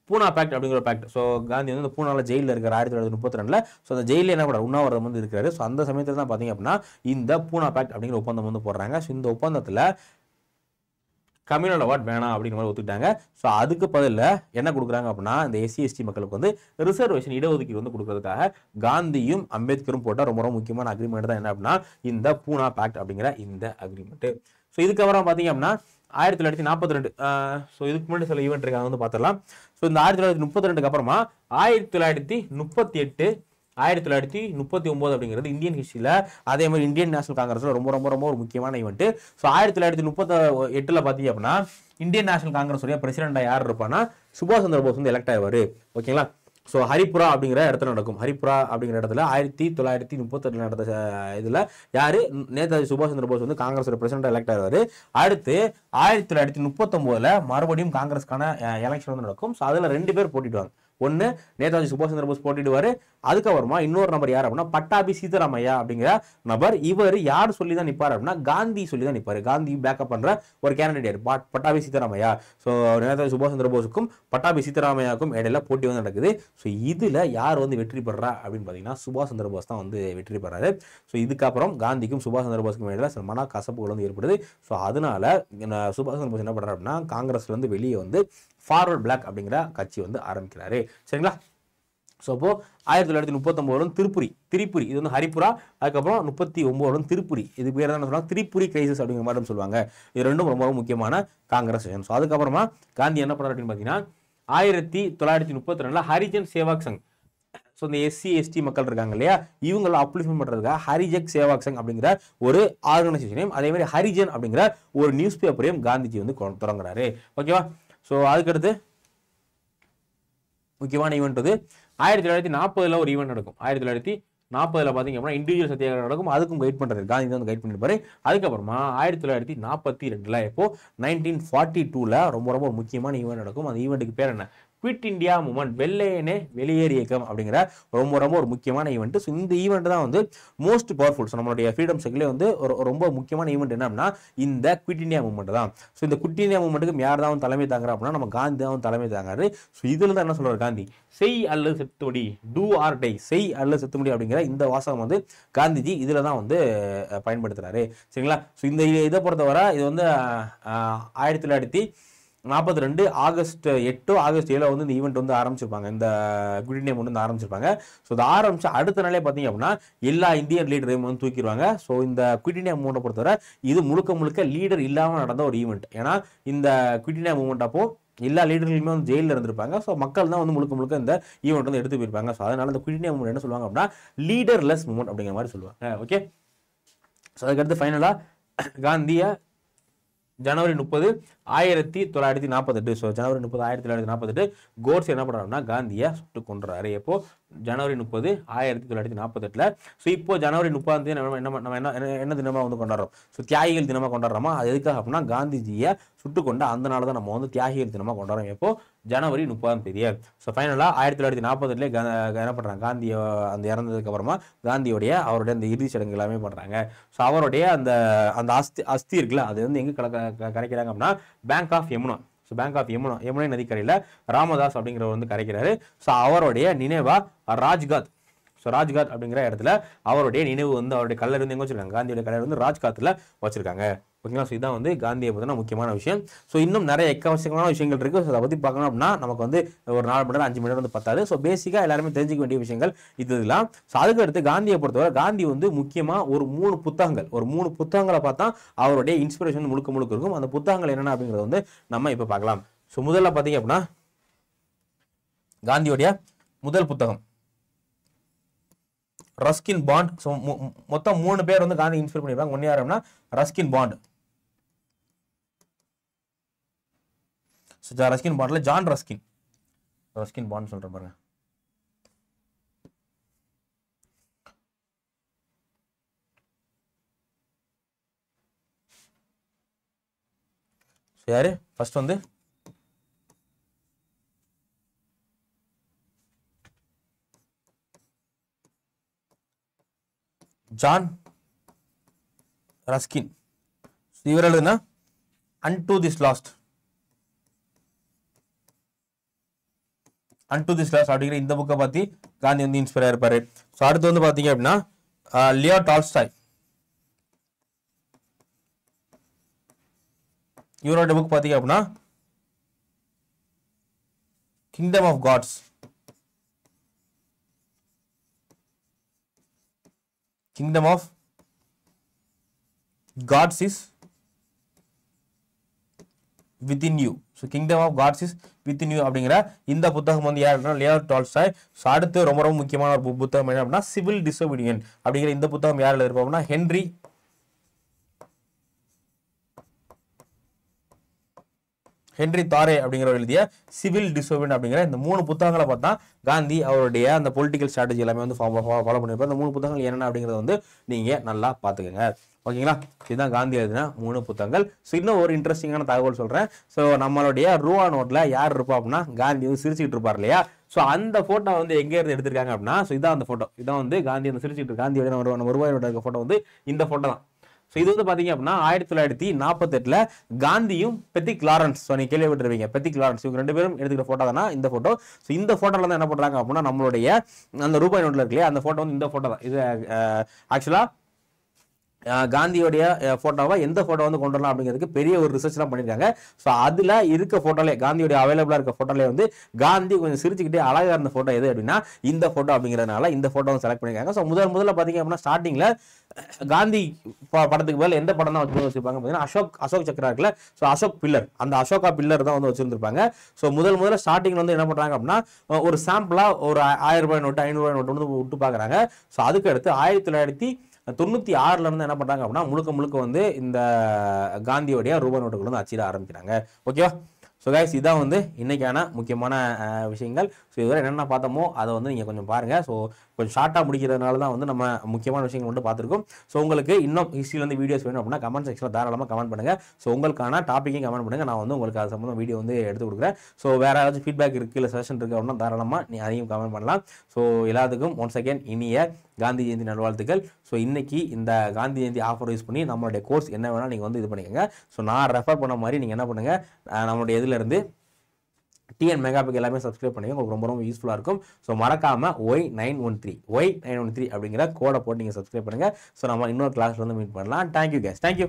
பூனா பேக்ட் அப்படிங்கிற பேக்ட். ஸோ காந்தி வந்து இந்த பூனால ஜெயிலில் இருக்கிற 1932. ஸோ அந்த ஜெயிலில் என்ன பண்ணுறாரு, உண்ணாவிரதம் வந்து இருக்கிறாரு. ஸோ அந்த சமயத்தில் தான் பார்த்தீங்க அப்படின்னா இந்த பூனா பேக்ட் அப்படிங்கிற ஒப்பந்தம் வந்து போடுறாங்க. ஸோ இந்த ஒப்பந்தத்தில் கம்யூனல் அவார்ட் வேணாம் அப்படிங்கிற மாதிரி ஒத்துக்கிட்டாங்க. ஸோ அதுக்கு பதில் என்ன கொடுக்குறாங்க அப்படின்னா, இந்த எஸ்சி எஸ்டி மக்களுக்கு வந்து ரிசர்வேஷன் இடஒதுக்கீடு வந்து கொடுக்கறதுக்காக காந்தியும் அம்பேத்கரும் போட்ட ரொம்ப ரொம்ப முக்கியமான அக்ரிமெண்ட் தான் என்ன அப்படின்னா இந்த பூனா பேக்ட் அப்படிங்கிற இந்த அக்ரிமெண்ட். ஸோ இதுக்கப்புறம் பார்த்தீங்க அப்படின்னா 1942. ஸோ இதுக்கு முன்னாடி சில ஈவெண்ட் இருக்காங்க வந்து பார்த்துடலாம். ஸோ இந்த 1932 அப்புறமா 1938 1939 அப்படிங்கிறது இந்தியன் ஹிஸ்டரியில, அதே மாதிரி இந்தியன் நேஷனல் காங்கிரஸ்ல ரொம்ப ரொம்ப ரொம்ப ஒரு முக்கியமான ஈவெண்ட். ஸோ 1938 பார்த்தீங்க அப்படின்னா இந்தியன் நேஷனல் காங்கிரஸ் உடைய பிரசிடண்டா யார் இருப்பான்னா சுபாஷ் சந்திர போஸ் வந்து எலெக்ட் ஆவாரு. ஓகேங்களா. ஸோ ஹரிபுரா அப்படிங்கிற இடத்துல நடக்கும். ஹரிபுரா அப்படிங்கிற இடத்துல 1938 நடந்த இதுல யாரு, நேதாஜி சுபாஷ் சந்திர போஸ் வந்து காங்கிரஸ் பிரசிடண்டா எலெக்ட் ஆவாரு. அடுத்து 1939 மறுபடியும் காங்கிரஸ்க்கான எலெக்ஷன் வந்து நடக்கும். ஸோ அதுல 2 பேர் போட்டிடுவாங்க. ஒன்னு நேதாஜி சுபாஷ் சந்திர போஸ் போட்டிடுவாரு. அதுக்கப்புறமா இன்னொரு நபர் யார் அப்படின்னா பட்டாபி சீதாராமையா அப்படிங்கிற நபர். இவர் யார் சொல்லி தான் நிப்பாரு அப்படின்னா காந்தி சொல்லி தான் நிப்பாரு. காந்தி பேக்கப் பண்ற ஒரு கேண்டிடேட் பட்டாபி சீதாராமையா. ஸோ நேதாஜி சுபாஷ் சந்திர போஸுக்கும் பட்டாபி சீதாராமையாவுக்கும் இடையில போட்டி வந்து நடக்குது. ஸோ இதுல யார் வந்து வெற்றி பெறா அப்படின்னு பாத்தீங்கன்னா சுபாஷ் சந்திர போஸ் தான் வந்து வெற்றி பெறாரு. ஸோ இதுக்கப்புறம் காந்திக்கும் சுபாஷ் சந்திர போஸுக்கும் இடையில சில மன கசப்புகள் வந்து ஏற்படுது. ஸோ அதனால சுபாஷ் சந்திர போஸ் என்ன பண்றாரு அப்படின்னா காங்கிரஸ்ல இருந்து வெளியே வந்து ஃபார்வர்ட் பிளாக் அப்படிங்கிற கட்சி வந்து ஆரம்பிக்கிறாரு, சரிங்களா. ஸோ அப்போ 1939 திரிபுரி இது வந்து ஹரிபுரா. அதுக்கப்புறம் 39 திரிபுரி, இது பேர் என்ன சொல்லுவாங்க, திரிபுரி கிரைசிஸ் அப்படிங்கிற மாதிரி சொல்லுவாங்க. இது ரெண்டும் ரொம்ப முக்கியமான காங்கிரஸ். ஸோ அதுக்கப்புறமா காந்தி என்ன பண்றாரு அப்படின்னு பார்த்தீங்கன்னா 1932 ஹரிஜன் சேவாக் சங். ஸோ இந்த எஸ்சி எஸ்டி மக்கள் இருக்காங்க இல்லையா, இவங்களை அப்ளிஃப்மெண்ட் பண்றதுக்காக ஹரிஜக் சேவாக் சங் அப்படிங்கிற ஒரு ஆர்கனைசேஷனையும் அதே மாதிரி ஹரிஜன் அப்படிங்கிற ஒரு நியூஸ் பேப்பரையும் காந்திஜி வந்து தொடங்குறாரு. ஓகேவா. ஸோ அதுக்கடுத்து முக்கியமான ஈவெண்ட் வந்து 1940 ஒரு ஈவெண்ட் நடக்கும். 1940 பார்த்தீங்க அப்படின்னா இண்டிவிஜுவல் சத்தியாகிரகம் நடக்கும். அதுக்கும் கைட் பண்றாரு, காந்தி தான் கைட் பண்ணிருப்பாரு. அதுக்கப்புறமா 1942 இப்போ 1942 ரொம்ப ரொம்ப முக்கியமான ஈவெண்ட் நடக்கும். அந்த ஈவெண்ட்டுக்கு பேர் என்ன, குவிட் இந்தியா மூவ்மெண்ட், வெள்ளையனே வெளியேறு இயக்கம் அப்படிங்கிற ரொம்ப ரொம்ப ஒரு முக்கியமான ஈவெண்ட். ஸோ இந்த ஈவெண்ட் தான் வந்து மோஸ்ட் பவர்ஃபுல். ஸோ நம்மளுடைய ஃப்ரீடம் ஸ்ட்ரகிலே வந்து ஒரு ரொம்ப முக்கியமான ஈவெண்ட் என்ன அப்படின்னா இந்த குவிட் இந்தியா மூவ்மெண்ட் தான். ஸோ இந்த குவிட் இந்தியா மூவ்மெண்ட்டுக்கு யார் தான் தலைமை தாங்குறா அப்படின்னா நம்ம காந்தி தான் தலைமை தாங்காரு. ஸோ இதுல தான் என்ன சொல்றாரு காந்தி, செய் அல்லது செத்துமுடி, டூ ஆர் டை, செய் அல்லது செத்துமுடி அப்படிங்கிற இந்த வாசகம் வந்து காந்திஜி இதுல தான் வந்து பயன்படுத்துறாரு, சரிங்களா. ஸோ இந்த இதை பொறுத்தவரை இது வந்து 1942 ஆகஸ்ட் 8 ஆகஸ்ட் 7 வந்து இந்த ஈவெண்ட் வந்து ஆரம்பிச்சிருப்பாங்க. இந்த குட் இண்டியா மூவ்மெண்ட் வந்து ஆரம்பிச்சிருப்பாங்க. ஸோ இது ஆரம்பிச்சு அடுத்த நாளே பார்த்தீங்க அப்படின்னா எல்லா இந்தியன் லீடரையும் வந்து தூக்கிடுவாங்க. ஸோ இந்த குட் இண்டியா மூவ்மெண்ட்டை பொறுத்தவரை இது முழுக்க லீடர் இல்லாமல் நடந்த ஒரு ஈவெண்ட். ஏன்னா இந்த குட் இண்டியா மூவ்மெண்ட் அப்போ எல்லா லீடர்களுமே வந்து ஜெயிலில் இருந்திருப்பாங்க. ஸோ மக்கள் தான் வந்து முழுக்க இந்த ஈவெண்ட் வந்து எடுத்து போயிருப்பாங்க. ஸோ அதனால இந்த குட் இண்டியா மூவ்மெண்ட் என்ன சொல்லுவாங்க அப்படின்னா லீடர்லெஸ் மூவ்மெண்ட் அப்படிங்கிற மாதிரி சொல்லுவாங்க. ஓகே. ஸோ அதுக்கடுத்து ஃபைனலாக காந்தியை ஜனவரி 30 1948. ஸோ ஜனவரி 30 1948 கோட்ஸ் என்ன பண்றாருன்னா காந்தியை சுட்டு கொன்றாரு. எப்போ ஜனவரி 30 1948. ஸோ இப்போ ஜனவரி 30 என்ன தினமா வந்து கொண்டாடுறோம், ஸோ தியாகிகள் தினமா கொண்டாடுறோமா. அது எதுக்காக அப்படின்னா காந்திஜியை சுட்டு கொண்ட அந்த நாள் தான் நம்ம வந்து தியாகிகள் தினமா கொண்டாடுறோம். எப்போ ஜனவரி 30. ஸோ ஃபைனலாக 1948 என்ன பண்றாங்க, காந்தி அந்த இறந்ததுக்கு அப்புறமா காந்தியோடைய அவருடைய அந்த இறுதி சடங்கு எல்லாமே பண்றாங்க. ஸோ அவருடைய அந்த அந்த அஸ்தி இருக்குல்ல, அது வந்து எங்க கரைக்கிறாங்க அப்படின்னா bank of Yamuna. So bank of Yamuna நதிக்கரையில் ராமதாஸ் அப்படிங்கிறவர் வந்து கரைக்கிறாரு. ஸோ அவருடைய நினைவா ராஜ்காட், ஸோ ராஜ்காட் அப்படிங்கிற இடத்துல அவருடைய நினைவு வந்து அவருடைய கல்லறை வந்து எங்கே வச்சிருக்காங்க, காந்தியோட கல்லறை வந்து ராஜ்காத்தில் வச்சிருக்காங்க. ஓகேங்களா. ஸோ இதான் வந்து காந்தியை பற்றின முக்கியமான விஷயம். ஸோ இன்னும் நிறைய எக்கச்சக்கமான விஷயங்கள் இருக்குது. ஸோ அதை பற்றி பார்க்கணும் அப்படின்னா நமக்கு வந்து ஒரு 4 மணி நேரம் 5 மணி நேரம் வந்து பத்தாது. ஸோ பேசிக்காக எல்லாருமே தெரிஞ்சிக்க வேண்டிய விஷயங்கள் இதெல்லாம். ஸோ அதுக்கு அடுத்து காந்தியை பொறுத்தவரை காந்தி வந்து முக்கியமாக ஒரு 3 புத்தகங்களை பார்த்தா அவருடைய இன்ஸ்பிரேஷன் முழுக்க இருக்கும். அந்த புத்தகங்கள் என்னென்ன அப்படிங்கிறத வந்து நம்ம இப்போ பார்க்கலாம். ஸோ முதல்ல பார்த்தீங்க அப்படின்னா காந்தியோடைய முதல் புத்தகம் ரஸ்கின் பாண்ட். ஸோ மொத்தம் 3 பேர் வந்து காந்தி இன்ஸ்பயர் பண்ணிருக்காங்க. ஒன்னு யாருன்னா ரஸ்கின் பாண்ட். ரஸ்கின் பாண்ட்ல ஜான் ரஸ்கின் பாண்ட் சொல்றேன் பாருங்க. யாரு ஃபர்ஸ்ட் வந்து ஜான் ரஸ்கின். இவர் எழுதுனா Unto this last அப்படிங்கிற இந்த புக்கை பத்தி காந்தி வந்து இன்ஸ்பயர் ஆயிருப்பாரு. ஸோ அடுத்து வந்து பாத்தீங்க அப்படின்னா லியோ டால்ஸ்டாய். இவரோட புக் பாத்தீங்க அப்படின்னா kingdom of gods. Kingdom of Gods is within you. So Kingdom of Gods is within you அப்படிங்கிற இந்த புத்தகம் வந்து யாருன்னா லியோ டால்ஸ்டாய். ஸோ அடுத்து ரொம்ப முக்கியமான ஒரு புத்தகம் என்ன அப்படின்னா சிவில் டிசோபீடியன்ட் அப்படிங்கிற இந்த புத்தகம் யார் எழுதிருப்பாங்கன்னா ஹென்றி தாரே அப்படிங்கிற எழுதிய சிவில் டிசோபீடியன்ட் அப்படிங்கிற இந்த 3 புத்தகங்களை பார்த்தா காந்தி அவருடைய அந்த பொலிட்டிக்கல் ஸ்ட்ராட்டஜி எல்லாமே வந்து ஃபாலோ பண்ணிருப்பாரு. அந்த 3 புத்தகங்கள் என்னென்ன அப்படிங்கறத வந்து நீங்க நல்லா பாத்துக்கோங்க. ஓகேங்களா. இதுதான் காந்தி எழுதின 3 புத்தகங்கள். ஸோ இன்னும் ஒரு இன்ட்ரெஸ்டிங்கான தகவல் சொல்றேன். ஸோ நம்மளுடைய ரூபா நோட்ல யார் இருப்பா அப்படின்னா காந்தி வந்து சிரிச்சுட்டு இருப்பார் இல்லையா. ஸோ அந்த போட்டோ வந்து எங்க இருந்து எடுத்திருக்காங்க அப்படின்னா ஸோ இதான் அந்த போட்டோ. இதான் வந்து காந்தி வந்து சிரிச்சுட்டு காந்தியோட நம்ம ரூபாய் நோட் இருக்க போட்டோ வந்து இந்த போட்டோ தான். ஸோ இது வந்து பாத்தீங்க அப்படின்னா 1948 காந்தியும் பெத்திக் லாரன்ஸ். ஸோ நீங்க கேள்விப்பட்டிருப்பீங்க பெத்திக் லாரன்ஸ். இவங்க 2 பேரும் எடுத்துக்கிற போட்டோ தானா இந்த போட்டோ. ஸோ இந்த போட்டோல தான் என்ன பண்றாங்க அப்படின்னா நம்மளுடைய அந்த ரூபாய் நோட்ல இருக்கு இல்லையா அந்த போட்டோ வந்து இந்த போட்டோ தான். இது ஆக்சுவலா காந்தியோடைய போட்டோவை எந்த போட்டோ வந்து கொண்டு வரலாம் அப்படிங்கிறதுக்கு பெரிய ஒரு ரிசர்ச் எல்லாம் பண்ணிருக்காங்க. ஸோ அதுல இருக்க போட்டோலே காந்தியோட அவைலபிளா இருக்க போட்டோலே வந்து காந்தி கொஞ்சம் சிரிச்சுக்கிட்டே அழகா இருந்த போட்டோ எது அப்படின்னா இந்த போட்டோ அப்படிங்கிறதுனால இந்த போட்டோ செலக்ட் பண்ணிருக்காங்க. ஸோ முதல்ல பாத்தீங்க அப்படின்னா ஸ்டார்டிங்ல காந்தி படத்துக்கு மேல எந்த படம் தான் வச்சிருப்பாங்க பார்த்தீங்கன்னா அசோக் சக்கரா இருக்குல்ல. ஸோ அசோக் பில்லர், அந்த அசோகா பில்லர் தான் வந்து வச்சிருந்திருப்பாங்க. ஸோ முதல்ல ஸ்டார்டிங்ல வந்து என்ன பண்றாங்க அப்படின்னா ஒரு சாம்பிளா ஒரு 1000 ரூபாய் நோட்டு 500 ரூபாய் நோட்டு வந்து விட்டு பாக்குறாங்க. ஸோ அதுக்கு அடுத்து 1996 இருந்து என்ன பண்றாங்க அப்படின்னா முழுக்க வந்து இந்த காந்தியோடைய ரூபாய் நோட்டுகள் வந்து அச்சிட ஆரம்பிக்கிறாங்க. ஓகேவா. ஸோ கைஸ் இதான் வந்து இன்னைக்கான முக்கியமான விஷயங்கள். ஸோ இதுவரை என்னென்ன பார்த்தோமோ அதை வந்து நீங்கள் கொஞ்சம் பாருங்கள். ஸோ கொஞ்சம் ஷார்ட்டாக முடிக்கிறதுனால தான் வந்து நம்ம முக்கியமான விஷயங்கள் மட்டும் பார்த்துருக்கோம். ஸோ உங்களுக்கு இன்னும் ஹிஸ்ட்ரியிலேருந்து வீடியோஸ் வேணும் அப்படின்னா கமெண்ட் செக்ஷனில் தாராளமாக கமெண்ட் பண்ணுங்கள். ஸோ உங்களுக்கான டாப்பிக்கையும் கமெண்ட் பண்ணுங்கள். நான் வந்து உங்களுக்கு அது சம்மந்தம் வீடியோ வந்து எடுத்து கொடுக்குறேன். ஸோ வேறு ஏதாச்சும் ஃபீட்பேக் இருக்குது இல்லை சஜஷன் இருக்குது அப்படின்னா தாராளமாக நீ அதையும் கமெண்ட் பண்ணலாம். ஸோ எல்லாத்துக்கும் ஒன்ஸ் அகேன் இனிய காந்தி ஜெயந்தி நல்வாழ்த்துக்கள். ஸோ இன்னைக்கு இந்த காந்தி ஜெயந்தி ஆஃபர் யூஸ் பண்ணி நம்மளுடைய கோர்ஸ் என்ன வேணால் நீங்கள் வந்து இது பண்ணிக்கோங்க. ஸோ நான் ரெஃபர் பண்ண மாதிரி நீங்கள் என்ன பண்ணுங்கள் நம்மளுடைய இதிலிருந்து டிஎன் மெகாபிக் எல்லாமே சப்ஸ்கிரைப் பண்ணி உங்களுக்கு ரொம்ப யூஸ்ஃபுல்லாக இருக்கும். ஸோ மறக்காமல் Y913 அப்படிங்கிற கோடை போட்டு நீங்கள் சப்ஸ்கிரைப் பண்ணுங்கள். ஸோ நம்ம இன்னொரு கிளாஸ்ல வந்து மீட் பண்ணலாம். Thank you case. தேங்க்யூ.